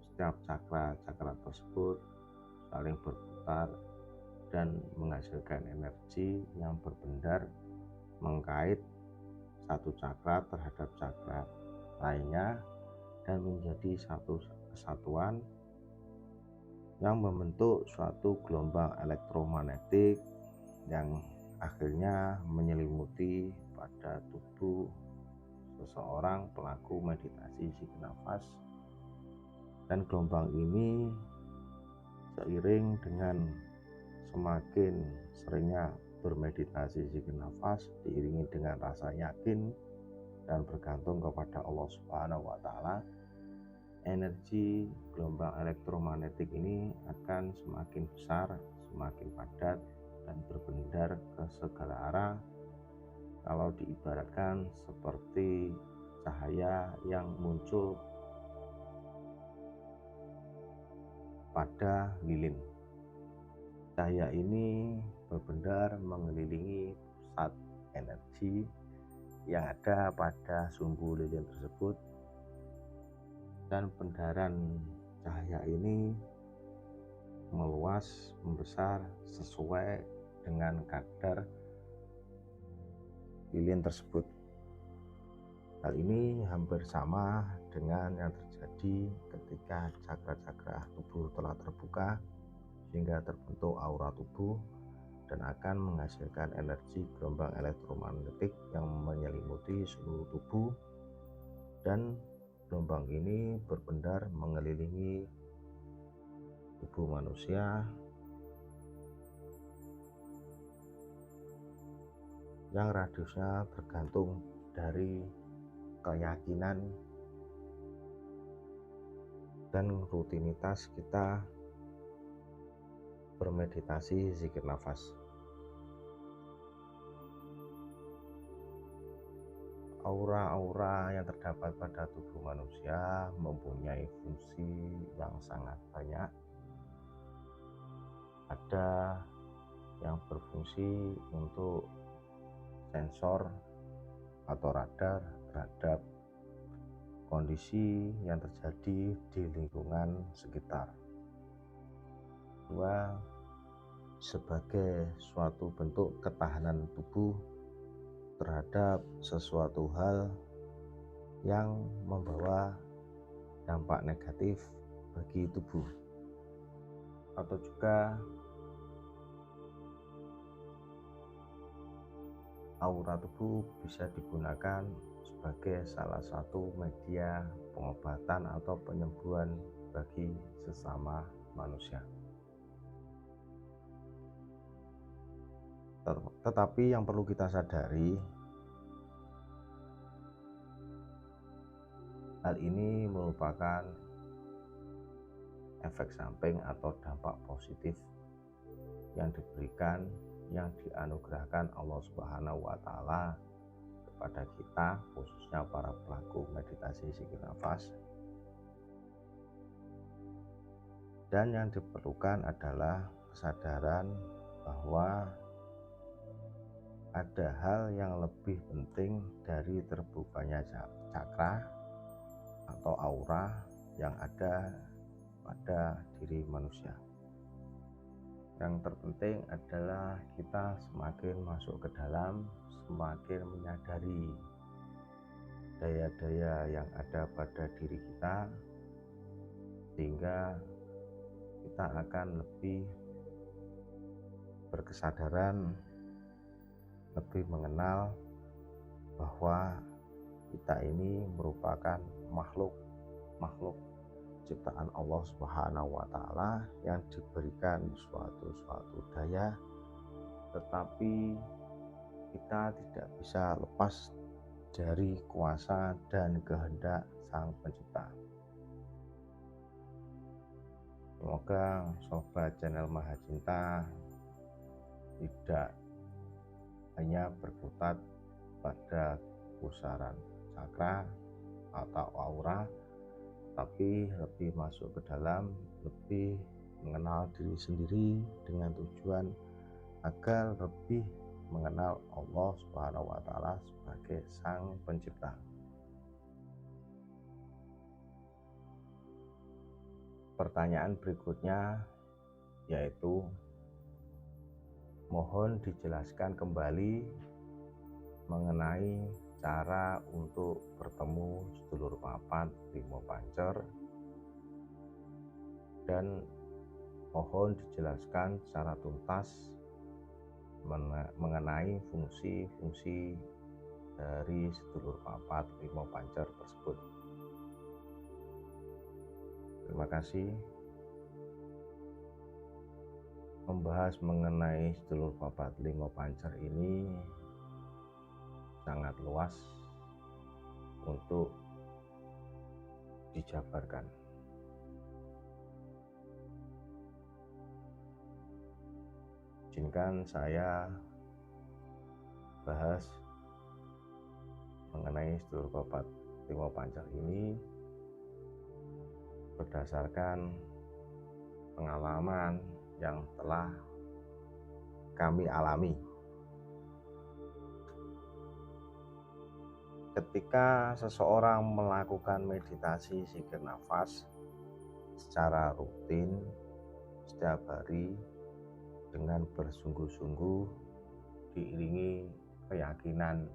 setiap cakra-cakra tersebut saling berputar dan menghasilkan energi yang berbendar, mengkait satu cakra terhadap cakra lainnya dan menjadi satu kesatuan yang membentuk suatu gelombang elektromagnetik yang akhirnya menyelimuti pada tubuh seseorang pelaku meditasi zikir nafas. Dan gelombang ini seiring dengan semakin seringnya bermeditasi zikir nafas, diiringi dengan rasa yakin dan bergantung kepada Allah Subhanahu wa Ta'ala, energi gelombang elektromagnetik ini akan semakin besar, semakin padat, dan berbendar ke segala arah. Kalau diibaratkan seperti cahaya yang muncul pada lilin. Cahaya ini berbendar mengelilingi pusat energi yang ada pada sumbu lilin tersebut, dan bendaran cahaya ini meluas, membesar sesuai dengan kadar lilin tersebut. Hal ini hampir sama dengan yang terjadi ketika cakra-cakra tubuh telah terbuka sehingga terbentuk aura tubuh dan akan menghasilkan energi gelombang elektromagnetik yang menyelimuti seluruh tubuh, dan gelombang ini berbendar mengelilingi tubuh manusia yang radiusnya tergantung dari keyakinan dan rutinitas kita bermeditasi zikir nafas. Aura-aura yang terdapat pada tubuh manusia mempunyai fungsi yang sangat banyak. Ada yang berfungsi untuk sensor atau radar terhadap kondisi yang terjadi di lingkungan sekitar. Kedua, sebagai suatu bentuk ketahanan tubuh terhadap sesuatu hal yang membawa dampak negatif bagi tubuh. Atau juga aura tubuh bisa digunakan sebagai salah satu media pengobatan atau penyembuhan bagi sesama manusia. Tetapi yang perlu kita sadari, hal ini merupakan efek samping atau dampak positif yang diberikan, yang dianugerahkan Allah Subhanahu wa Ta'ala kepada kita, khususnya para pelaku meditasi zikir nafas. Dan yang diperlukan adalah kesadaran bahwa ada hal yang lebih penting dari terbukanya cakra atau aura yang ada pada diri manusia. Yang terpenting adalah kita semakin masuk ke dalam, semakin menyadari daya-daya yang ada pada diri kita, sehingga kita akan lebih berkesadaran, lebih mengenal bahwa kita ini merupakan makhluk ciptaan Allah Subhanahu wa Ta'ala yang diberikan suatu daya, tetapi kita tidak bisa lepas dari kuasa dan kehendak Sang Pencipta. Semoga sobat channel Mahacinta tidak hanya berkutat pada pusaran cakra atau aura, tapi lebih masuk ke dalam, lebih mengenal diri sendiri dengan tujuan agar lebih mengenal Allah Subhanahu wa Ta'ala sebagai Sang Pencipta. Pertanyaan berikutnya yaitu, mohon dijelaskan kembali mengenai cara untuk bertemu sedulur papat limo pancer, dan mohon dijelaskan secara tuntas mengenai fungsi-fungsi dari sedulur papat limo pancer tersebut. Terima kasih. Membahas mengenai sedulur papat limo pancer ini sangat luas untuk dijabarkan. Izinkan saya bahas mengenai sedulur papat limo pancer ini berdasarkan pengalaman yang telah kami alami. Ketika seseorang melakukan meditasi zikir nafas secara rutin setiap hari dengan bersungguh-sungguh, diiringi keyakinan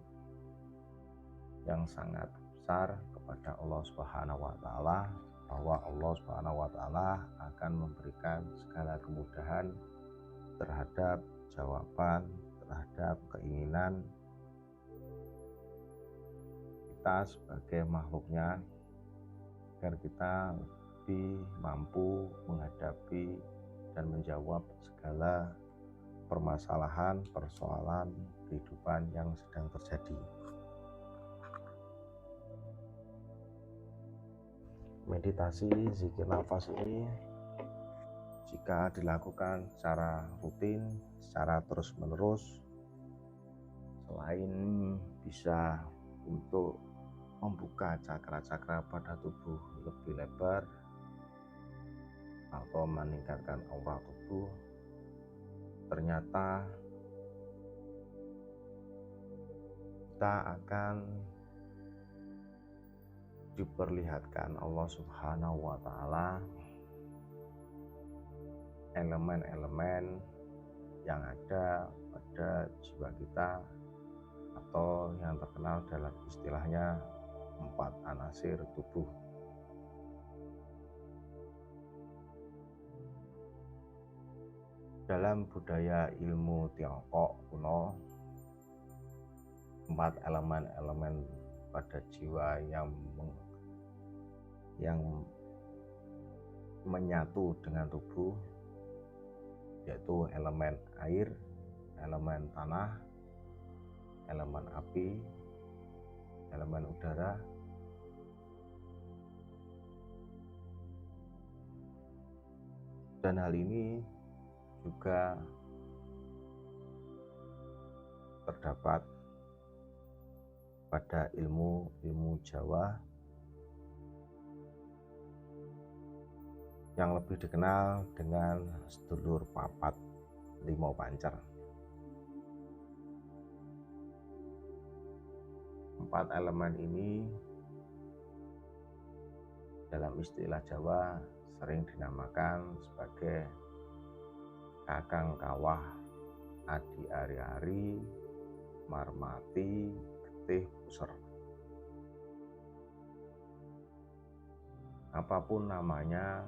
yang sangat besar kepada Allah Subhanahu wa Ta'ala, bahwa Allah Subhanahu wa Ta'ala akan memberikan segala kemudahan terhadap jawaban, terhadap keinginan kita sebagai makhluknya, agar kita lebih mampu menghadapi dan menjawab segala permasalahan, persoalan kehidupan yang sedang terjadi. Meditasi zikir nafas ini jika dilakukan secara rutin, secara terus-menerus, selain bisa untuk membuka cakra-cakra pada tubuh lebih lebar atau meningkatkan aura tubuh, ternyata kita akan diperlihatkan Allah Subhanahu wa Ta'ala elemen-elemen yang ada pada jiwa kita, atau yang terkenal dalam istilahnya 4 anasir tubuh. Dalam budaya ilmu Tiongkok kuno, 4 elemen-elemen pada jiwa yang menyatu dengan tubuh, yaitu elemen air, elemen tanah, elemen api, elemen udara, dan hal ini juga terdapat pada ilmu Jawa yang lebih dikenal dengan sedulur papat limo pancer. 4 elemen ini dalam istilah Jawa sering dinamakan sebagai kakang kawah, adi ari-ari, marmati, getih puser. Apapun namanya,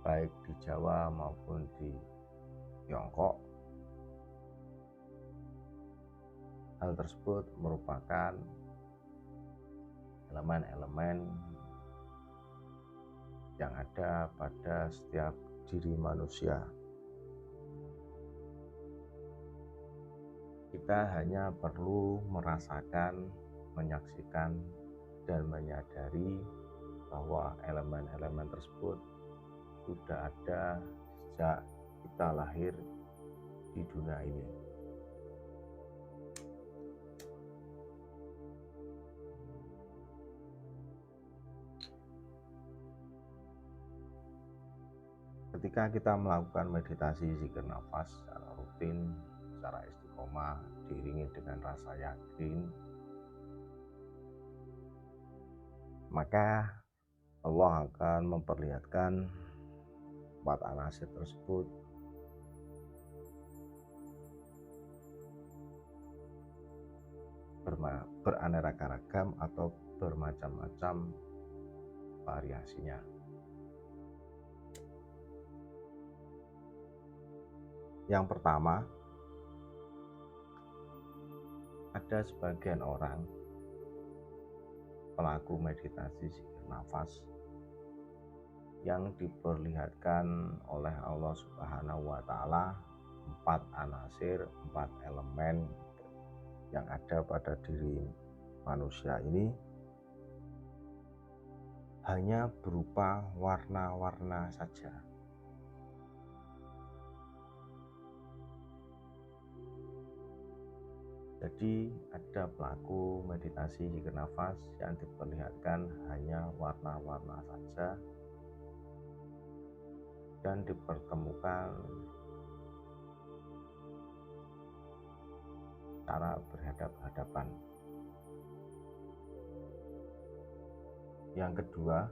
baik di Jawa maupun di Tiongkok, hal tersebut merupakan elemen-elemen yang ada pada setiap diri manusia. Kita hanya perlu merasakan, menyaksikan, dan menyadari bahwa elemen-elemen tersebut sudah ada sejak kita lahir di dunia ini. Ketika kita melakukan meditasi zikir nafas secara rutin secara istiqomah diiringi dengan rasa yakin, maka Allah akan memperlihatkan 4 anasir tersebut beraneka ragam atau bermacam-macam variasinya. Yang pertama, ada sebagian orang pelaku meditasi zikir nafas yang diperlihatkan oleh Allah Subhanahu wa Ta'ala 4 anasir, 4 elemen yang ada pada diri manusia ini hanya berupa warna-warna saja. Jadi ada pelaku meditasi zikir nafas yang diperlihatkan hanya warna-warna saja dan dipertemukan cara berhadapan-hadapan. Yang kedua,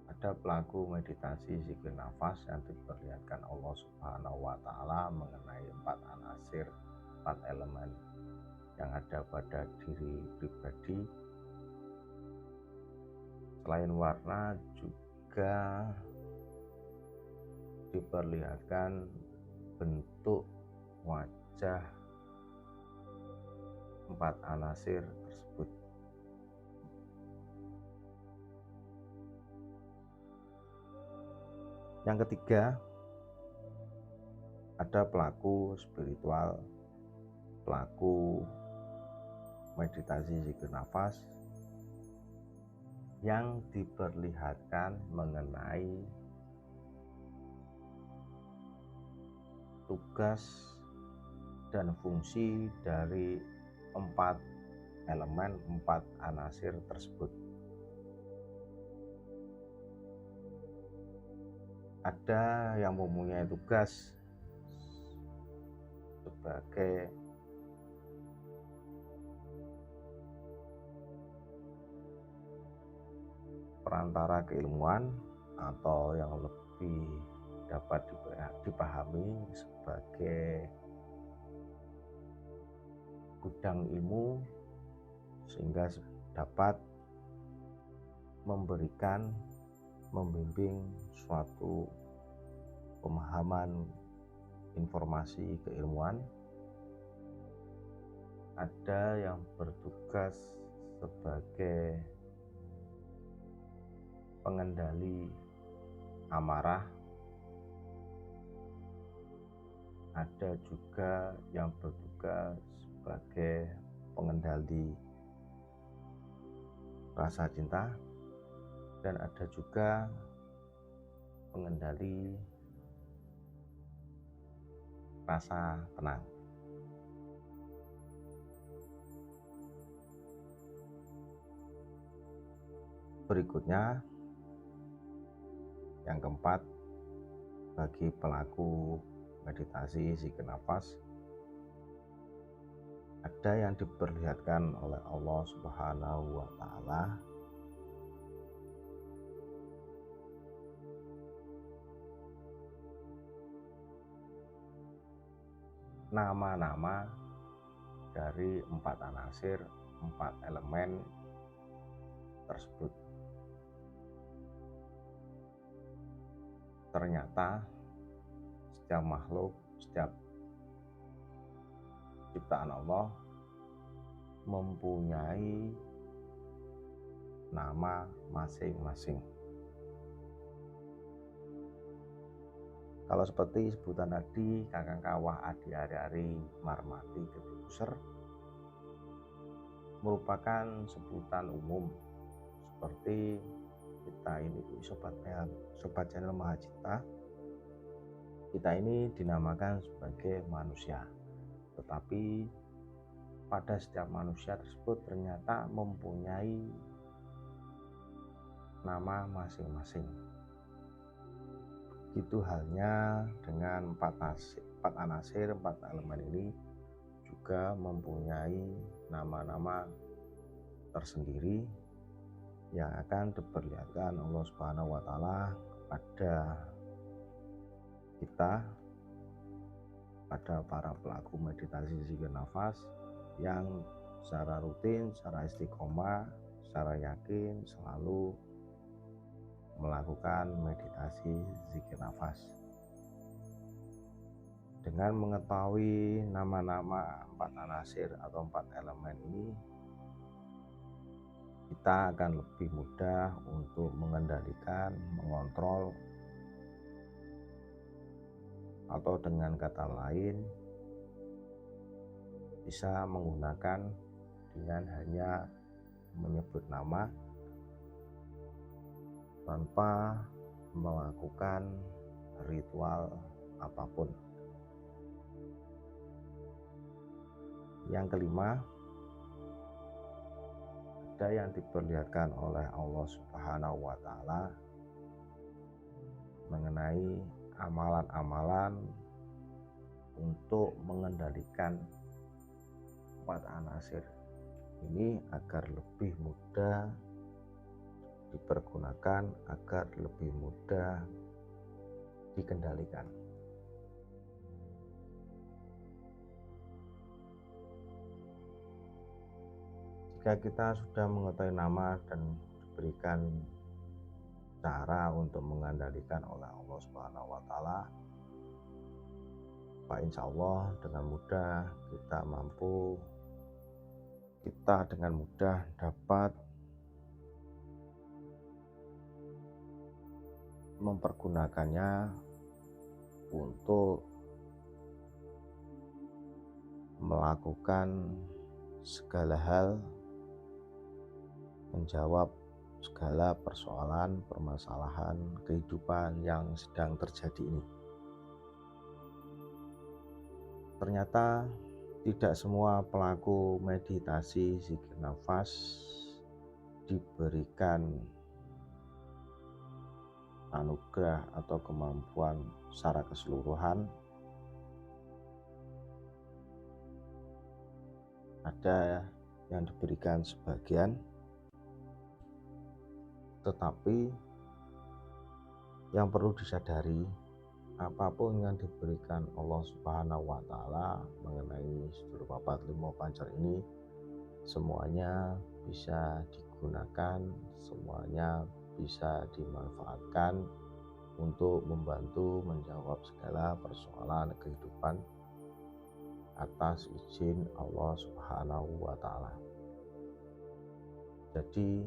ada pelaku meditasi zikir nafas yang diperlihatkan Allah Subhanahu wa Ta'ala mengenai 4 anasir, 4 elemen yang ada pada diri pribadi. Selain warna juga diperlihatkan bentuk wajah 4 anasir tersebut. Yang ketiga, ada pelaku spiritual, pelaku meditasi zikir nafas yang diperlihatkan mengenai tugas dan fungsi dari 4 elemen, 4 anasir tersebut. Ada yang mempunyai tugas sebagai perantara keilmuan atau yang lebih dapat dipahami sebagai gudang ilmu, sehingga dapat memberikan, membimbing suatu pemahaman informasi keilmuan. Ada yang bertugas sebagai pengendali amarah, ada juga yang bertugas sebagai pengendali rasa cinta, dan ada juga pengendali rasa tenang. Berikutnya, yang keempat, bagi pelaku meditasi zikir nafas, ada yang diperlihatkan oleh Allah Subhanahu wa Ta'ala nama-nama dari 4 anasir, 4 elemen tersebut. Ternyata setiap makhluk, setiap ciptaan Allah mempunyai nama masing-masing. Kalau seperti sebutan tadi, kakang kawah adi hari-hari marmati gede user merupakan sebutan umum, seperti kita ini sobat channel Mahacita, kita ini dinamakan sebagai manusia, tetapi pada setiap manusia tersebut ternyata mempunyai nama masing-masing. Begitu halnya dengan empat anasir, empat elemen ini juga mempunyai nama-nama tersendiri yang akan diperlihatkan Allah Subhanahu wa Ta'ala kepada kita, pada para pelaku meditasi zikir nafas yang secara rutin, secara istiqomah, secara yakin selalu melakukan meditasi zikir nafas. Dengan mengetahui nama-nama empat anasir atau empat elemen ini, kita akan lebih mudah untuk mengendalikan, mengontrol, atau dengan kata lain bisa menggunakan dengan hanya menyebut nama tanpa melakukan ritual apapun. Yang kelima, ada yang diperlihatkan oleh Allah Subhanahu wa Ta'ala mengenai amalan-amalan untuk mengendalikan empat anasir ini agar lebih mudah dipergunakan, agar lebih mudah dikendalikan. Jika kita sudah mengetahui nama dan diberikan cara untuk mengendalikan oleh Allah Subhanahu wa Ta'ala, Pak, insya Allah dengan mudah kita dengan mudah dapat mempergunakannya untuk melakukan segala hal, menjawab segala persoalan, permasalahan kehidupan yang sedang terjadi ini. Ternyata tidak semua pelaku meditasi zikir nafas diberikan anugerah atau kemampuan secara keseluruhan. Ada yang diberikan sebagian, tetapi yang perlu disadari, apapun yang diberikan Allah Subhanahu wa Ta'ala mengenai seluruh papat lima pancar ini, semuanya bisa digunakan, semuanya bisa dimanfaatkan untuk membantu menjawab segala persoalan kehidupan atas izin Allah Subhanahu wa Ta'ala. Jadi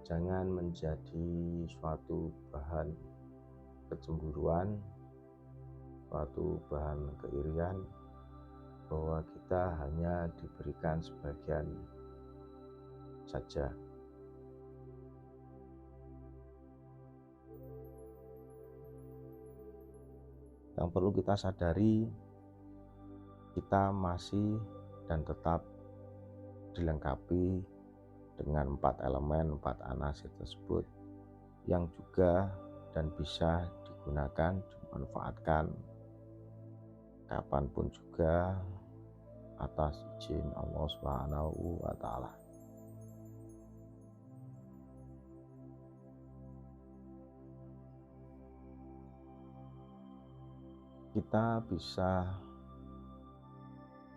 jangan menjadi suatu bahan kecemburuan, suatu bahan keirian bahwa kita hanya diberikan sebagian saja. Yang perlu kita sadari, kita masih dan tetap dilengkapi dengan empat elemen, empat anasir tersebut yang juga dan bisa digunakan, dimanfaatkan kapanpun juga atas izin Allah Subhanahu wa Ta'ala. Kita bisa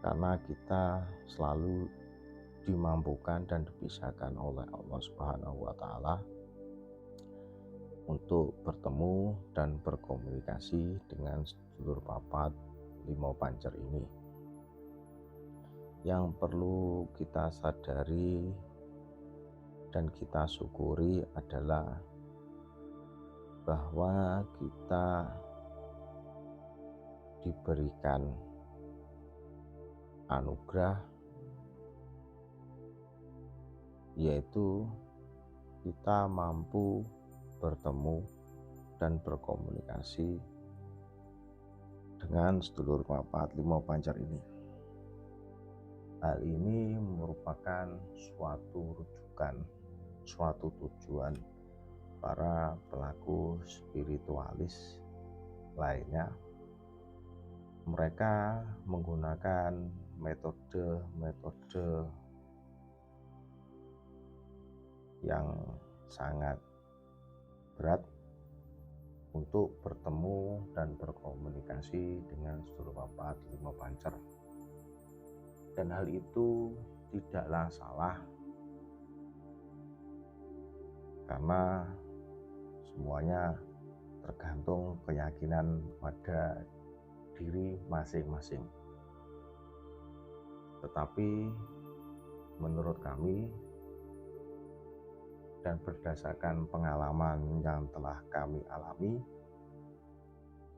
karena kita selalu dimampukan dan dipisahkan oleh Allah Subhanahu wa Ta'ala untuk bertemu dan berkomunikasi dengan sedulur papat lima pancar ini. Yang perlu kita sadari dan kita syukuri adalah bahwa kita diberikan anugerah, yaitu kita mampu bertemu dan berkomunikasi dengan sedulur papat lima pancar ini. Hal ini merupakan suatu rujukan, suatu tujuan para pelaku spiritualis lainnya, mereka menggunakan metode-metode yang sangat berat untuk bertemu dan berkomunikasi dengan Sedulur Papat Lima Pancer. Dan hal itu tidaklah salah, karena semuanya tergantung keyakinan pada diri masing-masing. Tetapi menurut kami dan berdasarkan pengalaman yang telah kami alami,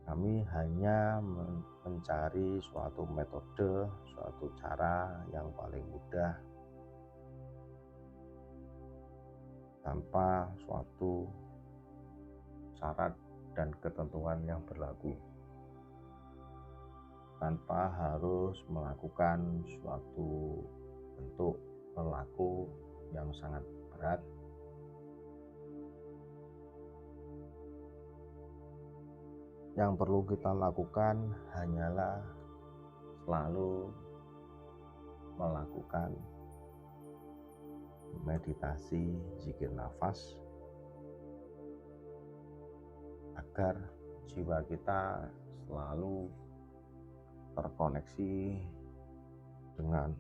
kami hanya mencari suatu metode, suatu cara yang paling mudah tanpa suatu syarat dan ketentuan yang berlaku, tanpa harus melakukan suatu bentuk perilaku yang sangat berat. Yang perlu kita lakukan hanyalah selalu melakukan meditasi zikir nafas agar jiwa kita selalu terkoneksi dengan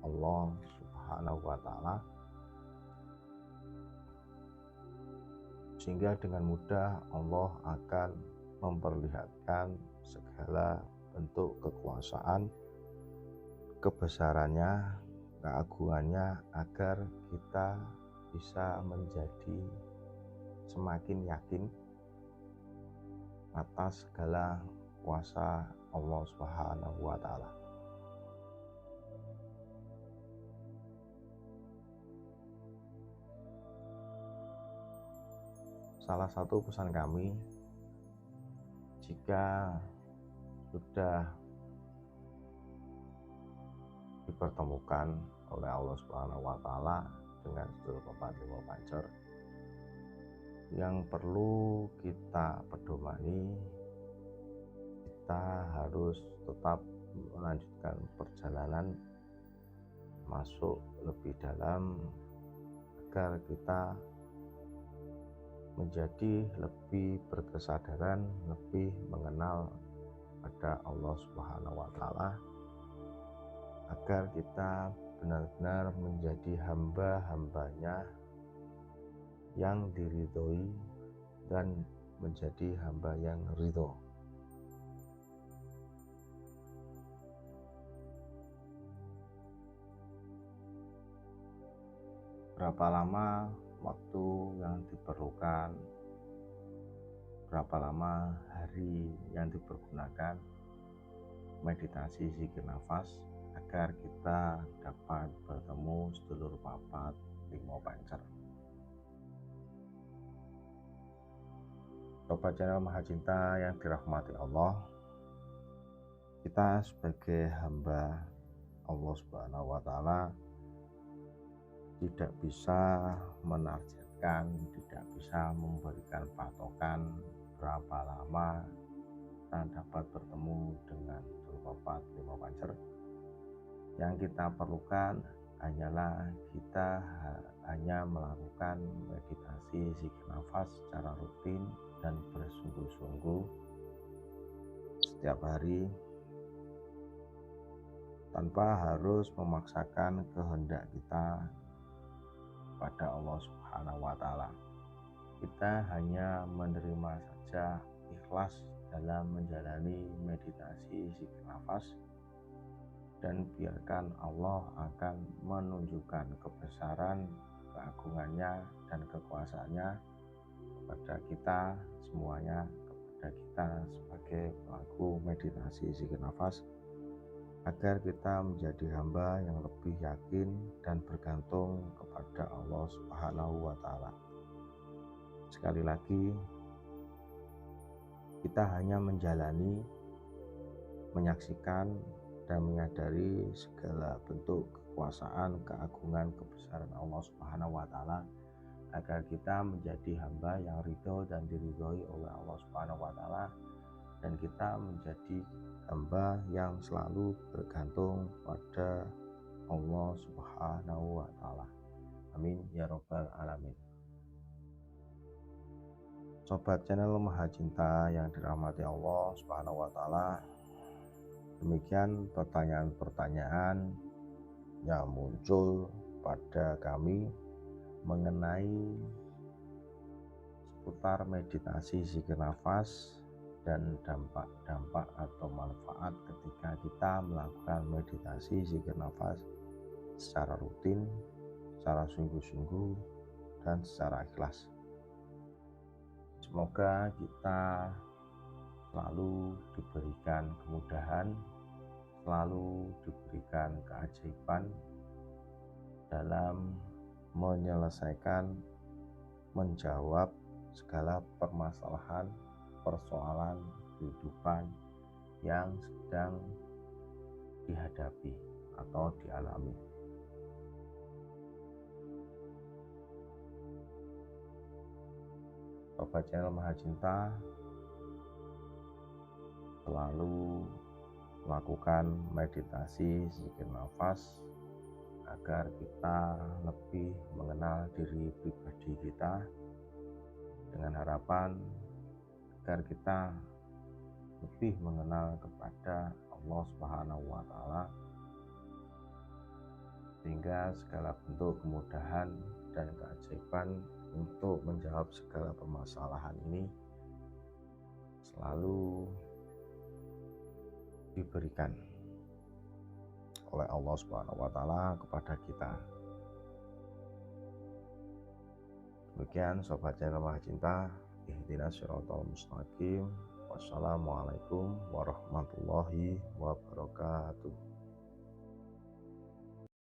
Allah Subhanahu wa Ta'ala, sehingga dengan mudah Allah akan memperlihatkan segala bentuk kekuasaan, kebesarannya, keagungannya, agar kita bisa menjadi semakin yakin atas segala kuasa Allah Subhanahu wa Ta'ala. Salah satu pesan kami, jika sudah dipertemukan oleh Allah Subhanahu wa Ta'ala dengan Sedulur Papat Lima Pancer, yang perlu kita pedomani, kita harus tetap melanjutkan perjalanan masuk lebih dalam agar kita menjadi lebih berkesadaran, lebih mengenal pada Allah Subhanahu wa Ta'ala, agar kita benar-benar menjadi hamba-hambanya yang diridhoi dan menjadi hamba yang ridho. Berapa lama waktu yang diperlukan, berapa lama hari yang dipergunakan meditasi zikir nafas agar kita dapat bertemu Sedulur Papat Lima Pancer. Sobat channel Maha Cinta yang dirahmati Allah, kita sebagai hamba Allah Subhanahu wa Ta'ala tidak bisa menargetkan, tidak bisa memberikan patokan berapa lama kita dapat bertemu dengan Sedulur Papat Lima Pancer. Yang kita perlukan hanyalah kita hanya melakukan meditasi zikir nafas secara rutin dan bersungguh-sungguh setiap hari, tanpa harus memaksakan kehendak kita pada Allah Subhanahu wa Ta'ala. Kita hanya menerima saja, ikhlas dalam menjalani meditasi zikir nafas, dan biarkan Allah akan menunjukkan kebesaran, keagungannya, dan kekuasaannya kepada kita semuanya, kepada kita sebagai pelaku meditasi zikir nafas, agar kita menjadi hamba yang lebih yakin dan bergantung kepada Allah Subhanahu wa Ta'ala. Sekali lagi, kita hanya menjalani, menyaksikan, dan menyadari segala bentuk kekuasaan, keagungan, kebesaran Allah Subhanahu wa Ta'ala, agar kita menjadi hamba yang ridho dan diridhoi oleh Allah Subhanahu wa taala, dan kita menjadi hamba yang selalu bergantung pada Allah Subhanahu wa taala. Amin ya rabbal alamin. Sobat channel Maha Cinta yang dirahmati Allah Subhanahu wa taala, demikian pertanyaan-pertanyaan yang muncul pada kami mengenai seputar meditasi zikir nafas dan dampak-dampak atau manfaat ketika kita melakukan meditasi zikir nafas secara rutin, secara sungguh-sungguh, dan secara ikhlas. Semoga kita selalu diberikan kemudahan, selalu diberikan keajaiban dalam menyelesaikan, menjawab segala permasalahan, persoalan kehidupan yang sedang dihadapi atau dialami. Sobat channel Maha Cinta, selalu melakukan meditasi zikir nafas agar kita lebih mengenal diri pribadi kita, dengan harapan agar kita lebih mengenal kepada Allah Subhanahu wa taala, sehingga segala bentuk kemudahan dan keajaiban untuk menjawab segala permasalahan ini selalu diberikan oleh Allah Subhanahu wa taala kepada kita. Demikian sobat channel Maha Cinta, ihdinas siratal mustaqim. Wassalamualaikum warahmatullahi wabarakatuh.